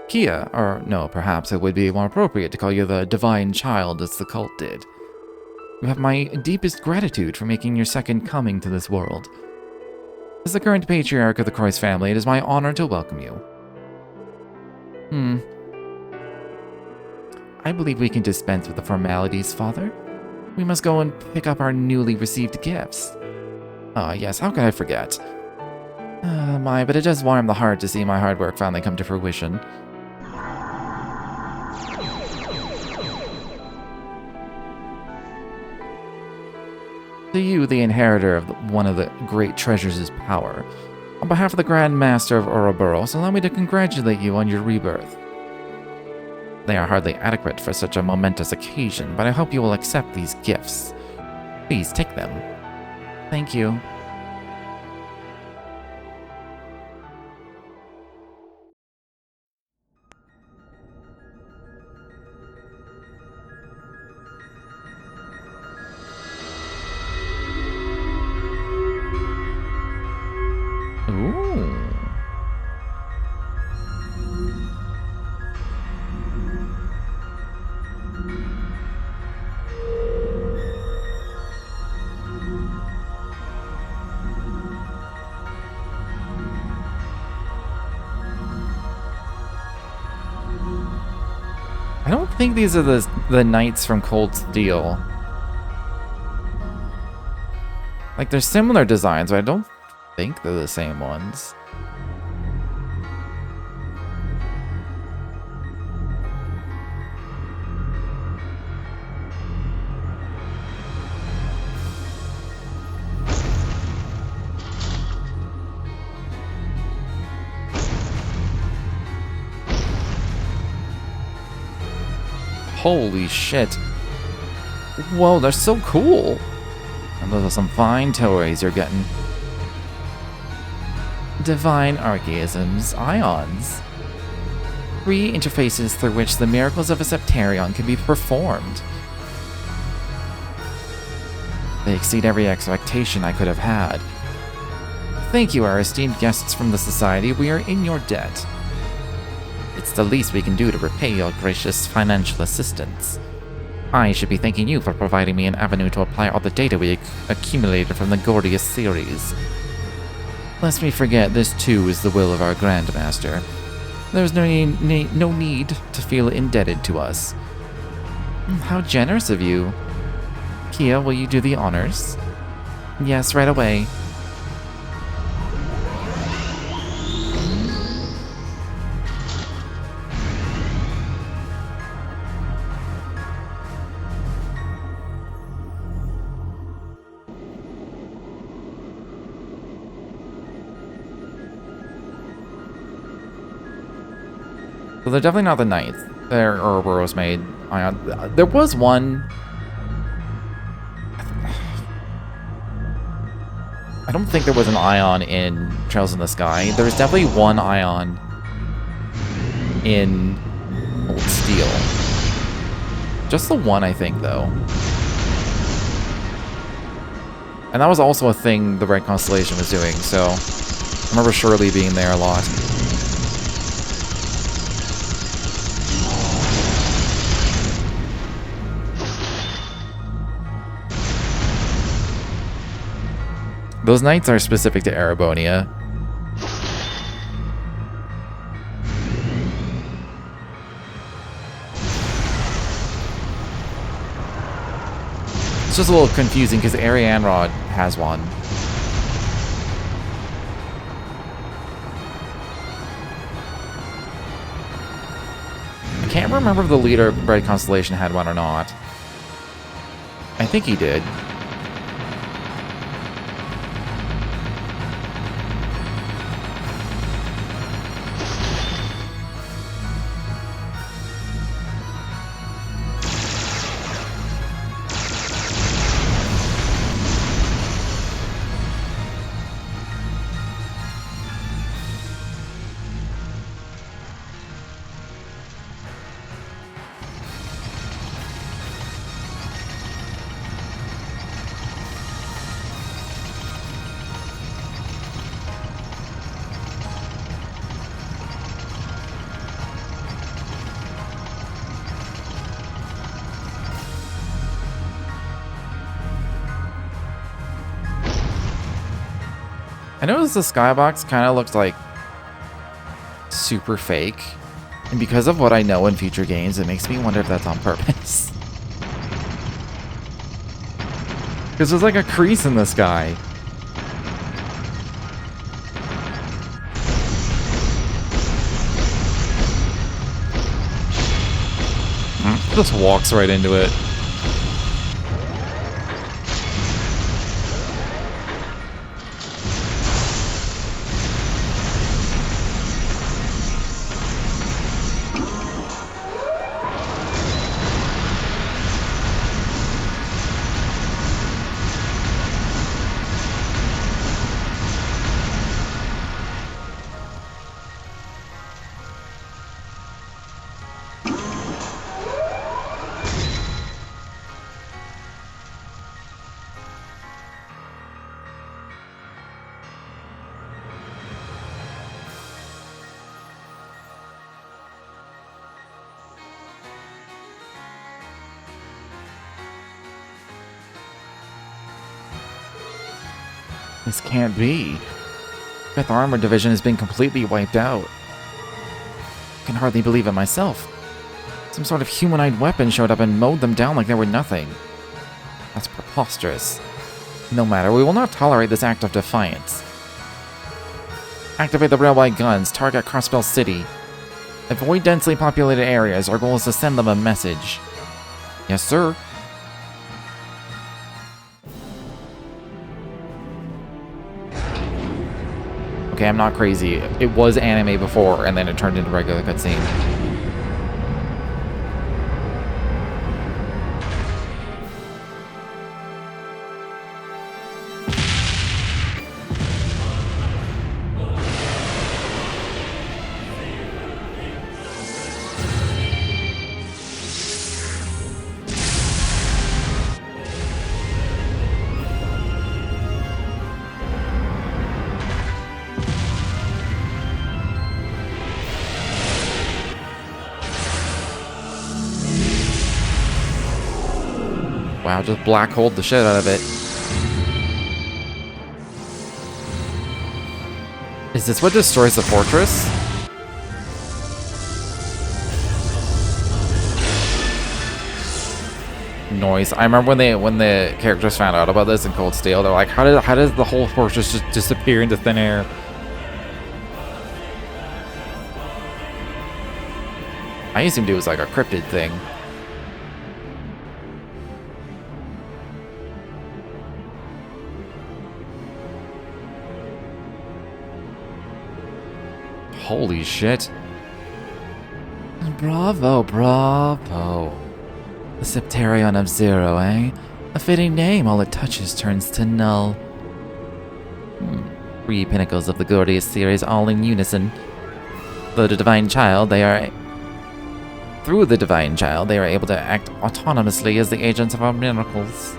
Kia, or no, perhaps it would be more appropriate to call you the Divine Child as the cult did. You have my deepest gratitude for making your second coming to this world. As the current patriarch of the Croix family, it is my honor to welcome you. I believe we can dispense with the formalities, Father. We must go and pick up our newly received gifts. Ah, yes, how could I forget? But it does warm the heart to see my hard work finally come to fruition. To you, the inheritor of one of the great treasures' power, on behalf of the Grand Master of Ouroboros, allow me to congratulate you on your rebirth. They are hardly adequate for such a momentous occasion, but I hope you will accept these gifts. Please take them. Thank you. Ooh. I don't think these are the knights from Cold Steel. Like, they're similar designs, but I don't think they're the same ones. Holy shit. Whoa, they're so cool. And those are some fine toys you're getting. Divine archaisms, ions. 3 interfaces through which the miracles of a Sept-Terrion can be performed. They exceed every expectation I could have had. Thank you, our esteemed guests from the Society. We are in your debt. It's the least we can do to repay your gracious financial assistance. I should be thanking you for providing me an avenue to apply all the data we accumulated from the Gordius series. Lest we forget, this too is the will of our Grandmaster. There's no need to feel indebted to us. How generous of you. Kia, will you do the honors? Yes, right away. So they're definitely not the knights. They're Ouroboros made ion. There was one. I don't think there was an ion in Trails in the Sky. There was definitely one ion in Old Steel. Just the one, I think, though. And that was also a thing the Red Constellation was doing, so I remember Shirley being there a lot. Those knights are specific to Erebonia. It's just a little confusing because Arianrod has one. I can't remember if the leader of Red Constellation had one or not. I think he did. I noticed the skybox kind of looks like super fake. And because of what I know in future games, it makes me wonder if that's on purpose. Because there's like a crease in the sky. Just walks right into it. This can't be. 5th Armored Division has been completely wiped out. I can hardly believe it myself. Some sort of humanoid weapon showed up and mowed them down like they were nothing. That's preposterous. No matter, we will not tolerate this act of defiance. Activate the railway guns, target Crossbell City. Avoid densely populated areas. Our goal is to send them a message. Yes, sir. Okay, I'm not crazy. It was anime before, and then it turned into regular cutscene. Wow, just black holed the shit out of it. Is this what destroys the fortress? Noise. I remember when the characters found out about this in Cold Steel, they're like, how does the whole fortress just disappear into thin air? I assumed it was like a cryptid thing. Holy shit. Bravo, bravo. The Sept-Terrion of Zero, eh? A fitting name, all it touches turns to null. 3 pinnacles of the glorious series all in unison. Through the Divine Child, they are able to act autonomously as the agents of our miracles.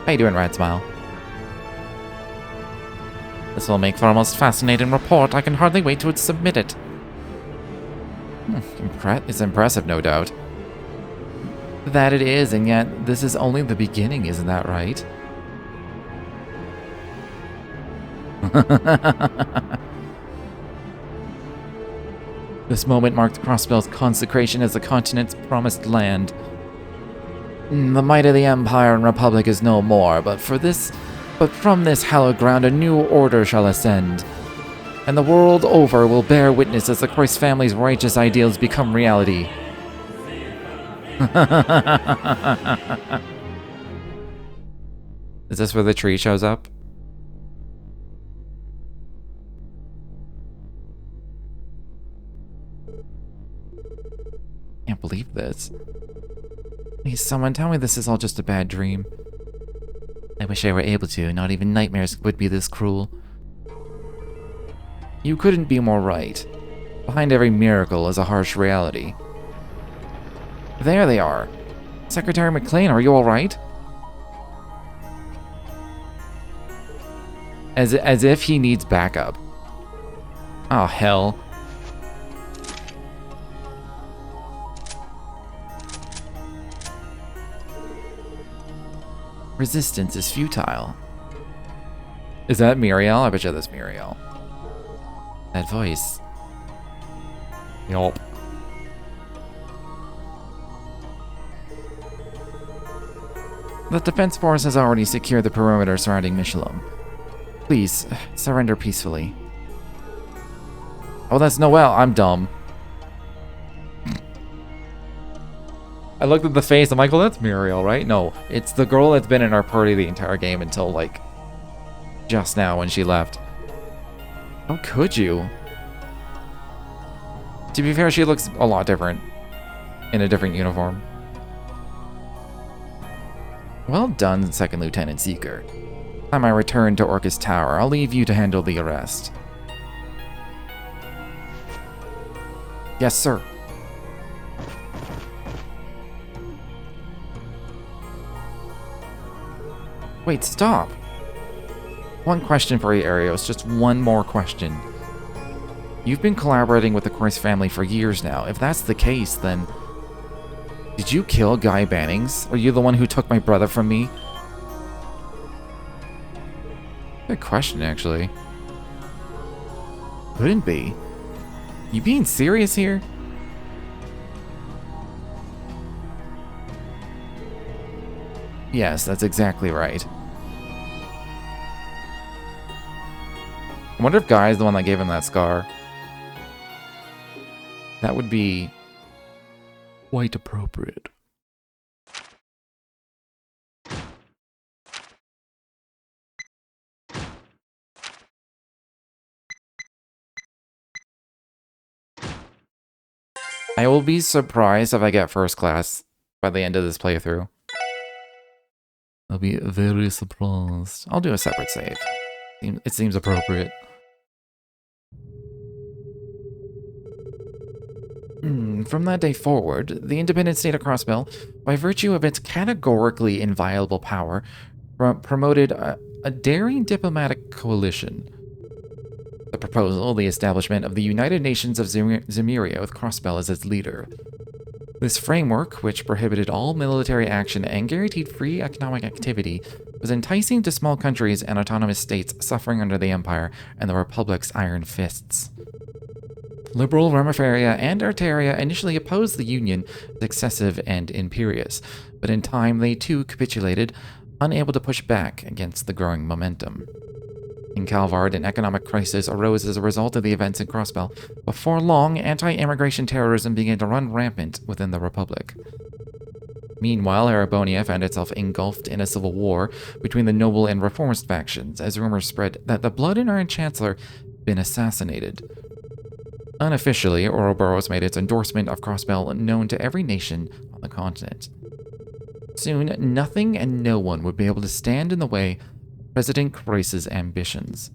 How you doing, Red Smile? This will make for a most fascinating report. I can hardly wait to submit it. It's impressive, no doubt. That it is, and yet this is only the beginning, isn't that right? This moment marked Crossbell's consecration as the continent's promised land. The might of the Empire and Republic is no more, but from this hallowed ground a new order shall ascend, and the world over will bear witness as the Christ family's righteous ideals become reality. Is this where the tree shows up? Can't believe this. Please, someone tell me this is all just a bad dream. I wish I were able to. Not even nightmares would be this cruel. You couldn't be more right. Behind every miracle is a harsh reality. There they are. Secretary McLean, are you alright? As if he needs backup. Oh, hell. Resistance is futile. Is that Muriel? I bet you that's Muriel. That voice. Yup. The Defense Force has already secured the perimeter surrounding Michelin. Please, surrender peacefully. Oh, that's Noelle. I'm dumb. I looked at the face. I'm like, well, that's Muriel, right? No, it's the girl that's been in our party the entire game until, like, just now when she left. How could you? To be fair, she looks a lot different in a different uniform. Well done, Second Lieutenant Seeker. Time I return to Orcus Tower, I'll leave you to handle the arrest. Yes, sir. Wait, stop. One question for you, Arios. Just one more question. You've been collaborating with the Christ family for years now. If that's the case, then... Did you kill Guy Bannings? Are you the one who took my brother from me? Good question, actually. Couldn't be. You being serious here? Yes, that's exactly right. I wonder if Guy is the one that gave him that scar. That would be quite appropriate. I will be surprised if I get first class by the end of this playthrough. I'll be very surprised. I'll do a separate save. It seems appropriate. From that day forward, the independent state of Crossbell, by virtue of its categorically inviolable power, promoted a daring diplomatic coalition. The proposal, the establishment of the United Nations of Zemuria with Crossbell as its leader. This framework, which prohibited all military action and guaranteed free economic activity, was enticing to small countries and autonomous states suffering under the Empire and the Republic's iron fists. Liberal Remiferia and Arteria initially opposed the Union as excessive and imperious, but in time they too capitulated, unable to push back against the growing momentum. In Calvard, an economic crisis arose as a result of the events in Crossbell. Before long, anti-immigration terrorism began to run rampant within the Republic. Meanwhile, Erebonia found itself engulfed in a civil war between the noble and reformist factions, as rumors spread that the Blood and Iron Chancellor had been assassinated. Unofficially, Ouroboros made its endorsement of Crossbell known to every nation on the continent. Soon, nothing and no one would be able to stand in the way of President Croiss's ambitions.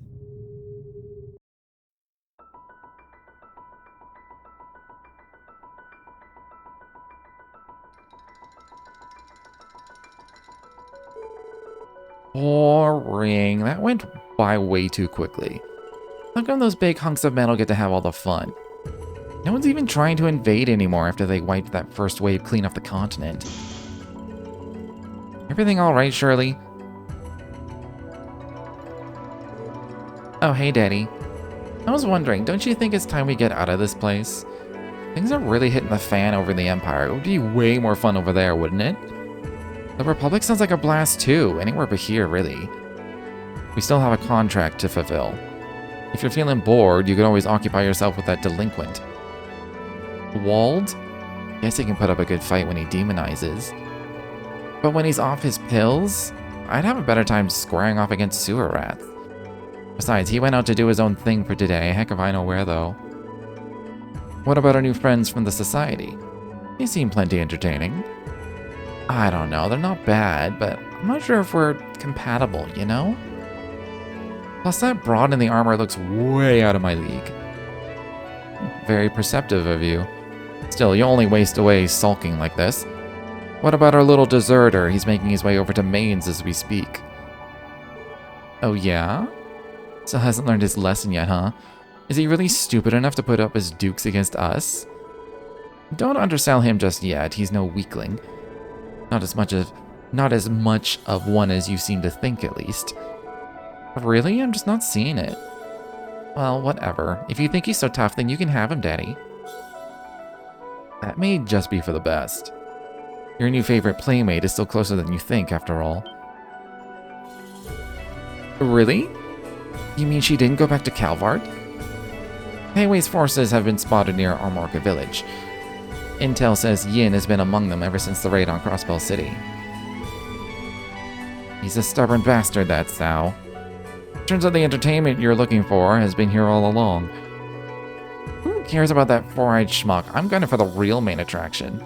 Boring. That went by way too quickly. How come those big hunks of metal get to have all the fun? No one's even trying to invade anymore after they wiped that first wave clean off the continent. Everything alright, Shirley? Oh, hey, Daddy. I was wondering, don't you think it's time we get out of this place? Things are really hitting the fan over in the Empire. It would be way more fun over there, wouldn't it? The Republic sounds like a blast too, anywhere but here, really. We still have a contract to fulfill. If you're feeling bored, you can always occupy yourself with that delinquent. Wald? Guess he can put up a good fight when he demonizes. But when he's off his pills, I'd have a better time squaring off against sewer rats. Besides, he went out to do his own thing for today, heck if I know where though. What about our new friends from the Society? They seem plenty entertaining. I don't know, they're not bad, but I'm not sure if we're compatible, you know? Plus that broad in the armor looks way out of my league. Very perceptive of you. Still, you only waste away sulking like this. What about our little deserter? He's making his way over to Mainz as we speak. Oh yeah? Still hasn't learned his lesson yet, huh? Is he really stupid enough to put up his dukes against us? Don't undersell him just yet, he's no weakling. Not as much of one as you seem to think, at least. Really? I'm just not seeing it. Well, whatever. If you think he's so tough, then you can have him, Daddy. That may just be for the best. Your new favorite playmate is still closer than you think, after all. Really? You mean she didn't go back to Calvard? Heiwei's forces have been spotted near Armorca village. Intel says Yin has been among them ever since the raid on Crossbell City. He's a stubborn bastard, that Sao. Turns out the entertainment you're looking for has been here all along. Who cares about that four-eyed schmuck? I'm going for the real main attraction.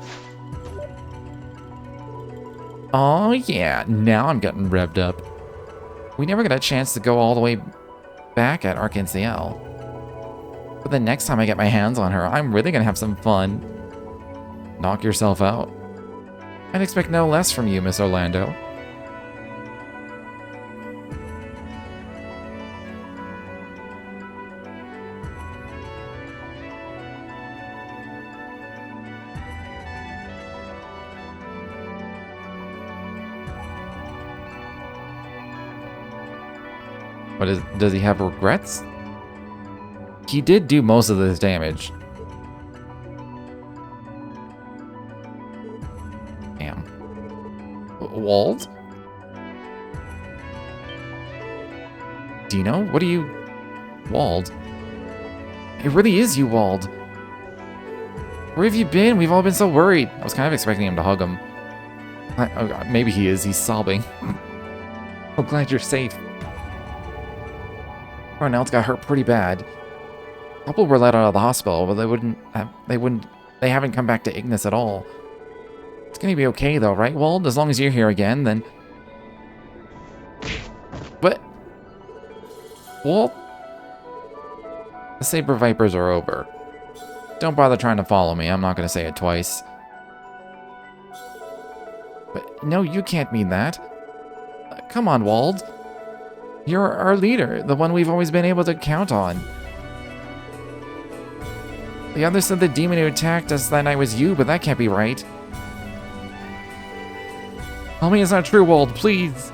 Oh yeah, now I'm getting revved up. We never got a chance to go all the way back at Arc-en-Ciel. But the next time I get my hands on her, I'm really gonna have some fun. Knock yourself out. I'd expect no less from you, Miss Orlando. Does he have regrets? He did do most of this damage. Damn. Wald? Dino? What are you... Wald? It really is you, Wald. Where have you been? We've all been so worried. I was kind of expecting him to hug him. Oh God, maybe he is. He's sobbing. I'm glad you're safe. Cornell's got hurt pretty bad. A couple were let out of the hospital, but they haven't come back to Ignis at all. It's gonna be okay though, right, Wald? As long as you're here again, then... What? Wald? The Saber Vipers are over. Don't bother trying to follow me, I'm not gonna say it twice. But no, you can't mean that. Come on, Wald. You're our leader, the one we've always been able to count on. The others said the demon who attacked us that night was you, but that can't be right. Tell me it's not true, Wald, please.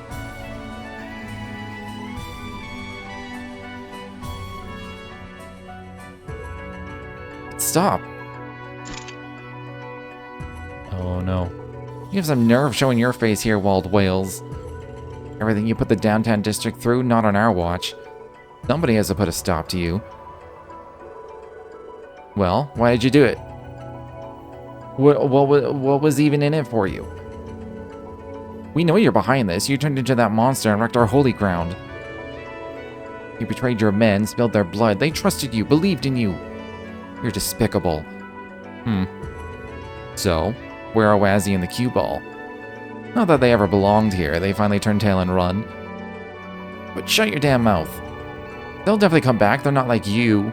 Stop. Oh no. You have some nerve showing your face here, Wald Wales. Everything you put the downtown district through, not on our watch. Somebody has to put a stop to you. Well, why did you do it? What was even in it for you? We know you're behind this. You turned into that monster and wrecked our holy ground. You betrayed your men, spilled their blood. They trusted you, believed in you. You're despicable. So, where are Wazzy and the cue ball? Not that they ever belonged here, they finally turned tail and run. But shut your damn mouth. They'll definitely come back, they're not like you.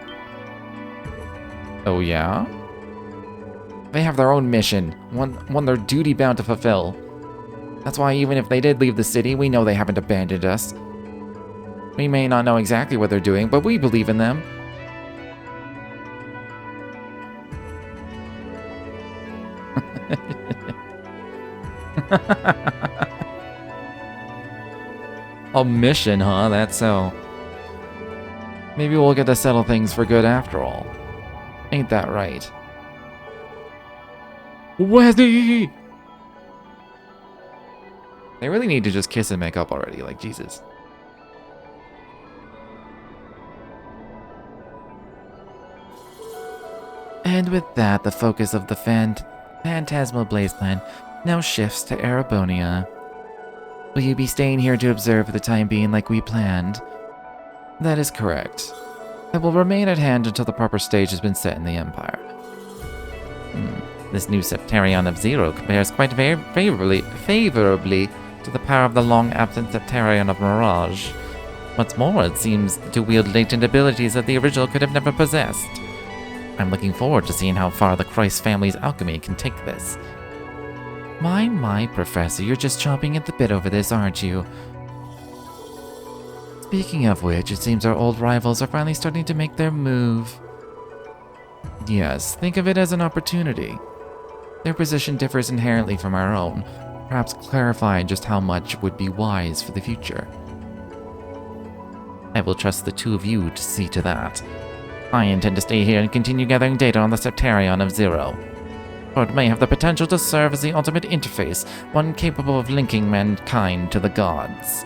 Oh yeah? They have their own mission, one they're duty-bound to fulfill. That's why even if they did leave the city, we know they haven't abandoned us. We may not know exactly what they're doing, but we believe in them. A mission, huh? That's so. Maybe we'll get to settle things for good after all. Ain't that right? Wazzy! They really need to just kiss and make up already, like Jesus. And with that, the focus of the Phantasmal Blaze Clan now shifts to Erebonia. Will you be staying here to observe for the time being like we planned? That is correct. I will remain at hand until the proper stage has been set in the Empire. This new Sept-Terrion of Zero compares quite favorably to the power of the long-absent Sept-Terrion of Mirage. What's more, it seems to wield latent abilities that the original could have never possessed. I'm looking forward to seeing how far the Christ family's alchemy can take this. My, Professor, you're just chomping at the bit over this, aren't you? Speaking of which, it seems our old rivals are finally starting to make their move. Yes, think of it as an opportunity. Their position differs inherently from our own, perhaps clarifying just how much would be wise for the future. I will trust the two of you to see to that. I intend to stay here and continue gathering data on the Sept-Terrion of Zero. Or it may have the potential to serve as the ultimate interface, one capable of linking mankind to the gods.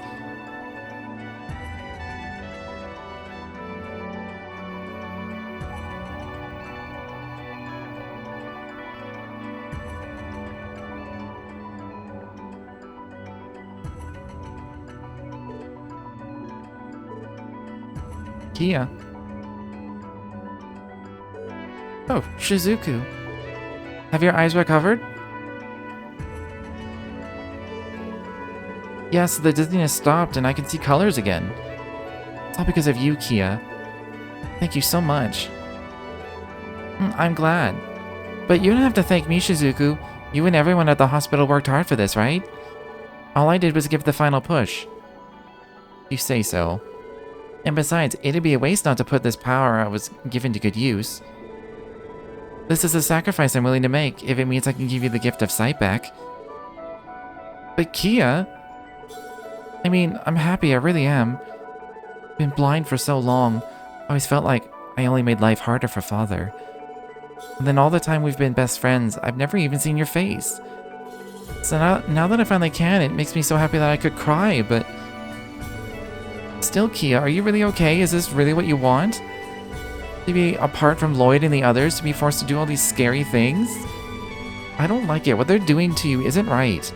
KeA. Oh, Shizuku. Have your eyes recovered? Yes, the dizziness stopped and I can see colors again. It's all because of you, KeA. Thank you so much. I'm glad. But you don't have to thank me, Shizuku. You and everyone at the hospital worked hard for this, right? All I did was give the final push. You say so. And besides, it'd be a waste not to put this power I was given to good use. This is a sacrifice I'm willing to make if it means I can give you the gift of sight back. But KeA... I mean, I'm happy, I really am. Been blind for so long. I always felt like I only made life harder for Father. And then all the time we've been best friends, I've never even seen your face. So now that I finally can, it makes me so happy that I could cry, but... Still, KeA, are you really okay? Is this really what you want? To be apart from Lloyd and the others, to be forced to do all these scary things? I don't like it. What they're doing to you isn't right.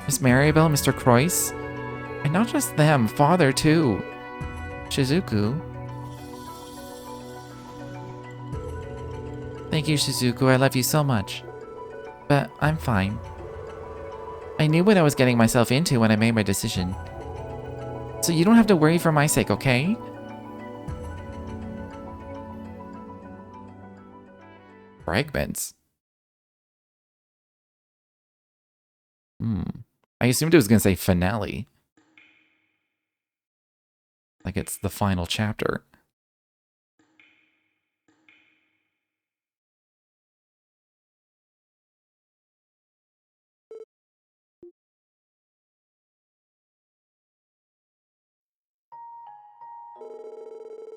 Miss Maribel, Mr. Croyce, and not just them, Father too. Shizuku. Thank you, Shizuku. I love you so much. But I'm fine. I knew what I was getting myself into when I made my decision. So you don't have to worry for my sake, okay? Fragments. I assumed it was going to say finale. Like it's the final chapter.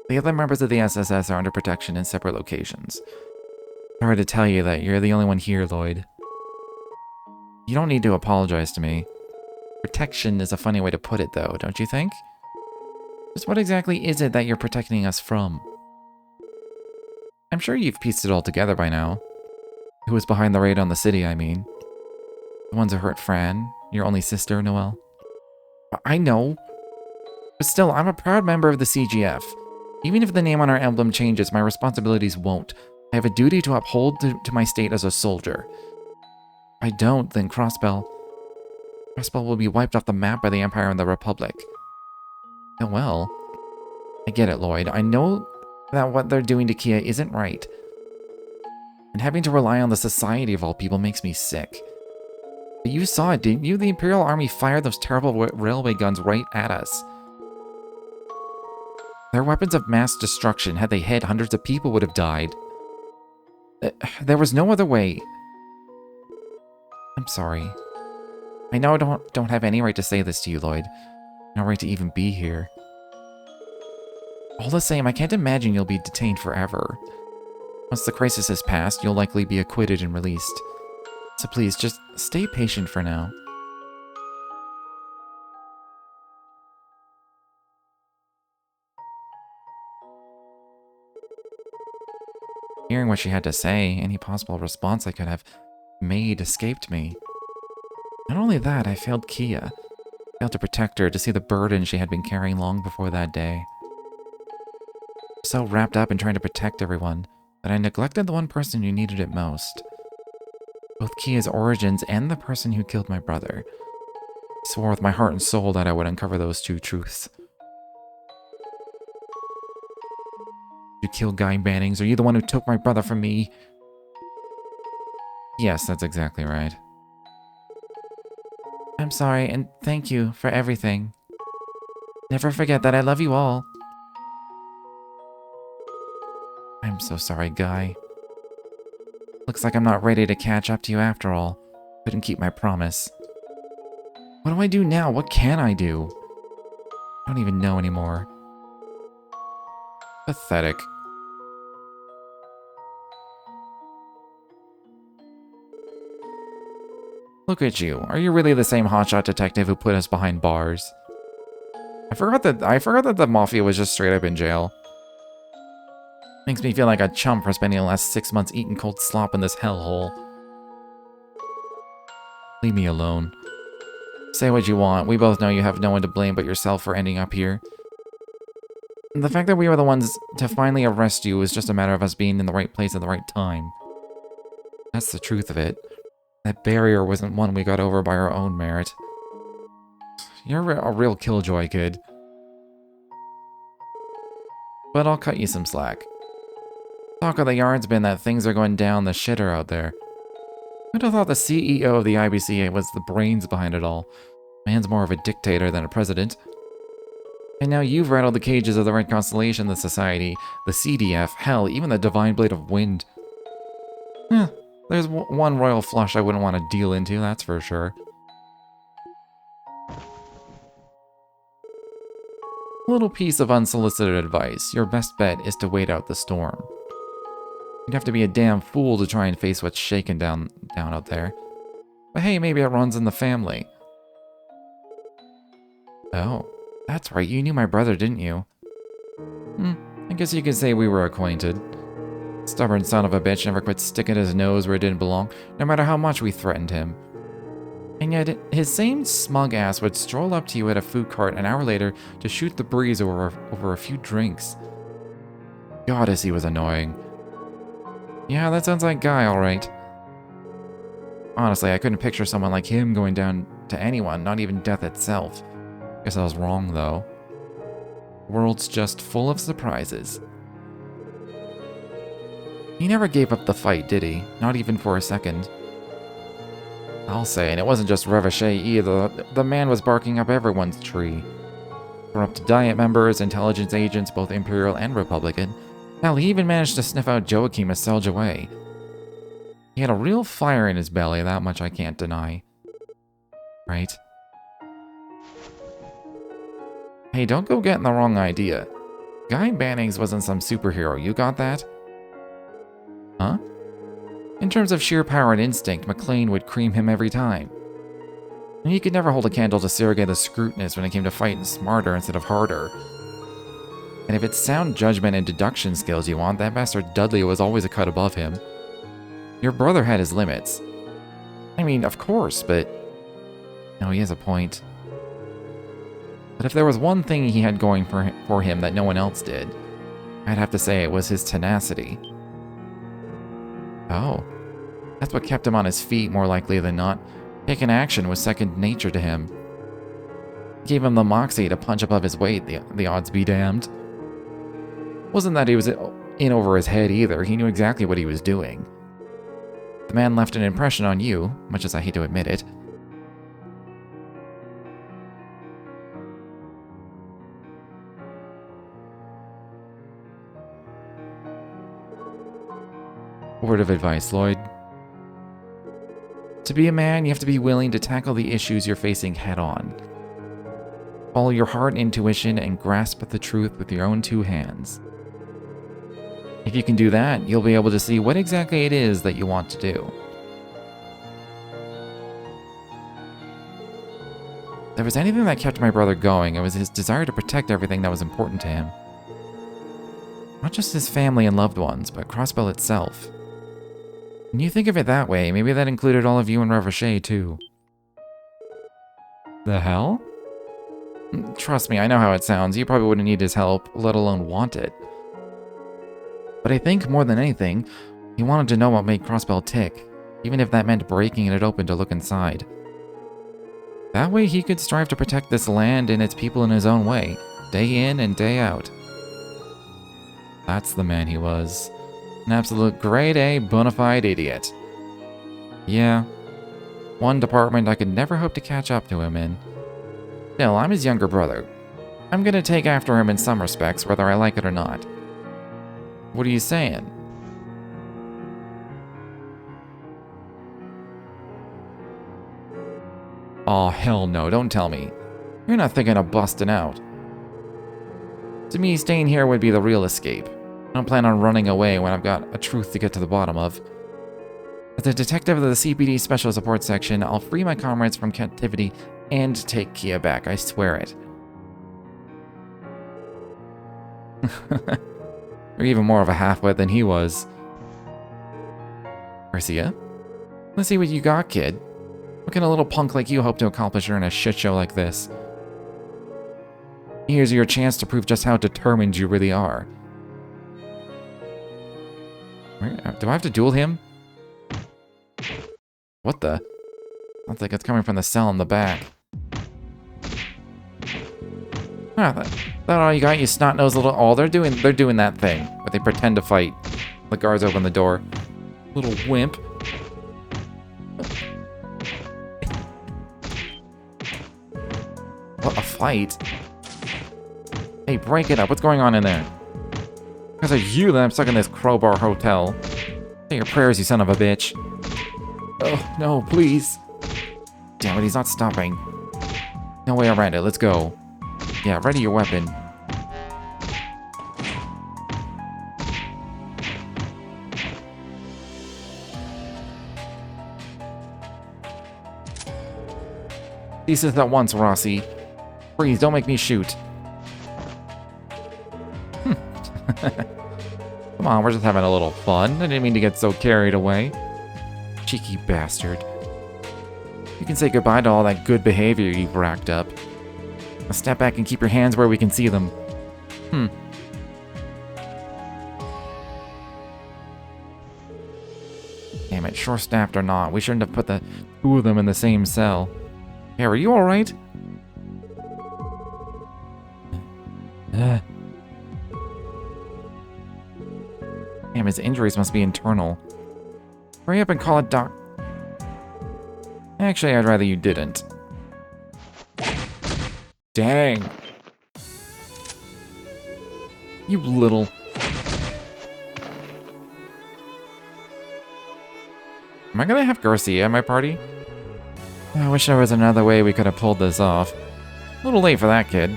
The other members of the SSS are under protection in separate locations. Hard to tell you that you're the only one here, Lloyd. You don't need to apologize to me. Protection is a funny way to put it, though, don't you think? Just what exactly is it that you're protecting us from? I'm sure you've pieced it all together by now. Who was behind the raid on the city, I mean. The ones who hurt Fran, your only sister, Noelle. I know. But still, I'm a proud member of the CGF. Even if the name on our emblem changes, my responsibilities won't. I have a duty to uphold to my state as a soldier. If I don't, then Crossbell will be wiped off the map by the Empire and the Republic. And well, I get it, Lloyd. I know that what they're doing to KeA isn't right. And having to rely on the society of all people makes me sick. But you saw it, didn't you? The Imperial Army fired those terrible railway guns right at us. They're weapons of mass destruction. Had they hit, hundreds of people would have died. There was no other way. I'm sorry. I know I don't have any right to say this to you, Lloyd. No right to even be here. All the same, I can't imagine you'll be detained forever. Once the crisis has passed, you'll likely be acquitted and released. So please, just stay patient for now. hearing what she had to say, any possible response I could have made escaped me. Not only that, I failed KeA. Failed to protect her, to see the burden she had been carrying long before that day. So wrapped up in trying to protect everyone that I neglected the one person who needed it most. Both KeA's origins and the person who killed my brother. I swore with my heart and soul that I would uncover those two truths. You killed Guy Bannings? Are you the one who took my brother from me? Yes, that's exactly right. I'm sorry, and thank you for everything. Never forget that I love you all. I'm so sorry, Guy. Looks like I'm not ready to catch up to you after all. Couldn't keep my promise. What do I do now? What can I do? I don't even know anymore. Pathetic. Look at you. Are you really the same hotshot detective who put us behind bars? I forgot that the Mafia was just straight up in jail. Makes me feel like a chump for spending the last 6 months eating cold slop in this hellhole. Leave me alone. Say what you want. We both know you have no one to blame but yourself for ending up here. The fact that we were the ones to finally arrest you is just a matter of us being in the right place at the right time. That's the truth of it. That barrier wasn't one we got over by our own merit. You're a real killjoy, kid. But I'll cut you some slack. Talk of the yard's been that things are going down the shitter out there. Who'd have thought the CEO of the IBCA was the brains behind it all? Man's more of a dictator than a president. And now you've rattled the cages of the Red Constellation, the Society, the CDF, hell, even the Divine Blade of Wind. There's one royal flush I wouldn't want to deal into, that's for sure. A little piece of unsolicited advice. Your best bet is to wait out the storm. You'd have to be a damn fool to try and face what's shaking down out there. But hey, maybe it runs in the family. Oh, that's right, you knew my brother, didn't you? I guess you could say we were acquainted. Stubborn son of a bitch never quit sticking his nose where it didn't belong, no matter how much we threatened him. And yet, his same smug ass would stroll up to you at a food cart an hour later to shoot the breeze over a few drinks. Goddess, he was annoying. Yeah, that sounds like Guy, alright. Honestly, I couldn't picture someone like him going down to anyone, not even death itself. Guess I was wrong, though. The world's just full of surprises. He never gave up the fight, did he? Not even for a second. I'll say, and it wasn't just Revachet either. The man was barking up everyone's tree. Corrupt Diet members, intelligence agents, both Imperial and Republican. Hell, he even managed to sniff out Joachim as Selge away. He had a real fire in his belly, that much I can't deny. Right? Hey, don't go getting the wrong idea. Guy Bannings wasn't some superhero, you got that? Huh? In terms of sheer power and instinct, McLean would cream him every time. And he could never hold a candle to Sergei the Scrutinous when it came to fighting smarter instead of harder. And if it's sound judgment and deduction skills you want, that bastard Dudley was always a cut above him. Your brother had his limits. I mean, of course, but... No, he has a point. But if there was one thing he had going for him that no one else did, I'd have to say it was his tenacity. Oh. That's what kept him on his feet more likely than not. Taking action was second nature to him. It gave him the moxie to punch above his weight, the odds be damned. Wasn't that he was in over his head either, he knew exactly what he was doing. The man left an impression on you, much as I hate to admit it. Word of advice, Lloyd. To be a man, you have to be willing to tackle the issues you're facing head on. Follow your heart and intuition and grasp at the truth with your own two hands. If you can do that, you'll be able to see what exactly it is that you want to do. If there was anything that kept my brother going, it was his desire to protect everything that was important to him. Not just his family and loved ones, but Crossbell itself. When you think of it that way, maybe that included all of you and Revochet too. The hell? Trust me, I know how it sounds. You probably wouldn't need his help, let alone want it. But I think, more than anything, he wanted to know what made Crossbell tick, even if that meant breaking it open to look inside. That way he could strive to protect this land and its people in his own way, day in and day out. That's the man he was. An absolute grade-A bona fide idiot. Yeah, one department I could never hope to catch up to him in. Still, I'm his younger brother. I'm gonna take after him in some respects, whether I like it or not. What are you saying? Aw, hell no, don't tell me. You're not thinking of busting out. To me, staying here would be the real escape. I don't plan on running away when I've got a truth to get to the bottom of. As a detective of the CPD Special Support Section, I'll free my comrades from captivity and take KeA back, I swear it. You're even more of a half-wit than he was. Garcia? Let's see what you got, kid. What can a little punk like you hope to accomplish during a shit show like this? Here's your chance to prove just how determined you really are. Do I have to duel him? What the? Sounds like it's coming from the cell in the back. Ah, that all you got, you snot-nosed little... Oh, they're doing that thing, where they pretend to fight. The guards open the door. Little wimp. What, a fight? Hey, break it up. What's going on in there? Because of you that I'm stuck in this crowbar hotel. Say your prayers, you son of a bitch. Oh, no, please. Damn it, he's not stopping. No way around it. Let's go. Yeah, ready your weapon. Cease this at once, Rossi. Please, don't make me shoot. Come on, we're just having a little fun. I didn't mean to get so carried away. Cheeky bastard. You can say goodbye to all that good behavior you've racked up. Now step back and keep your hands where we can see them. Damn it, short-staffed or not, we shouldn't have put the two of them in the same cell. Hey, are you alright? Damn, his injuries must be internal. Hurry up and call a doc... Actually, I'd rather you didn't. Dang. You little... Am I gonna have Garcia in my party? I wish there was another way we could have pulled this off. A little late for that, kid.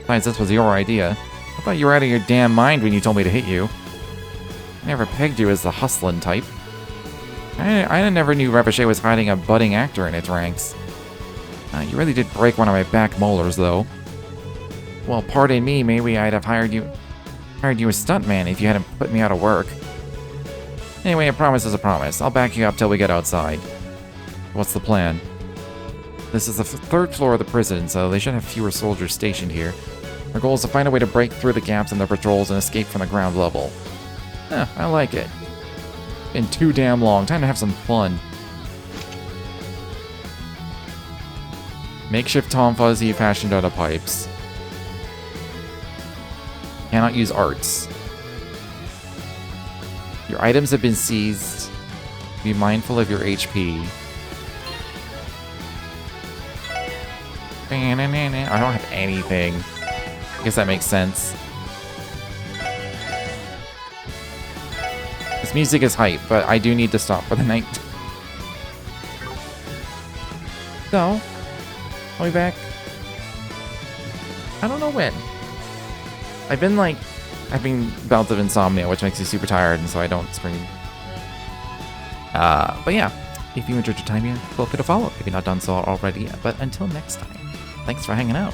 Besides, this was your idea. I thought you were out of your damn mind when you told me to hit you. I never pegged you as the hustlin' type. I never knew Revochet was hiding a budding actor in its ranks. You really did break one of my back molars, though. Well, pardon me, maybe I'd have hired you as stuntman if you hadn't put me out of work. Anyway, a promise is a promise. I'll back you up till we get outside. What's the plan? This is the third floor of the prison, so they should have fewer soldiers stationed here. Our goal is to find a way to break through the gaps in their patrols and escape from the ground level. I like it. Been too damn long. Time to have some fun. Makeshift Tom Fuzzy fashioned out of pipes. Cannot use arts. Your items have been seized. Be mindful of your HP. I don't have anything. I guess that makes sense. This music is hype, but I do need to stop for the night. So, I'll be back. I don't know when. I've been having bouts of insomnia, which makes me super tired, and so I don't stream. But yeah, if you enjoyed your time here, feel free to follow if you've not done so already. But until next time, thanks for hanging out.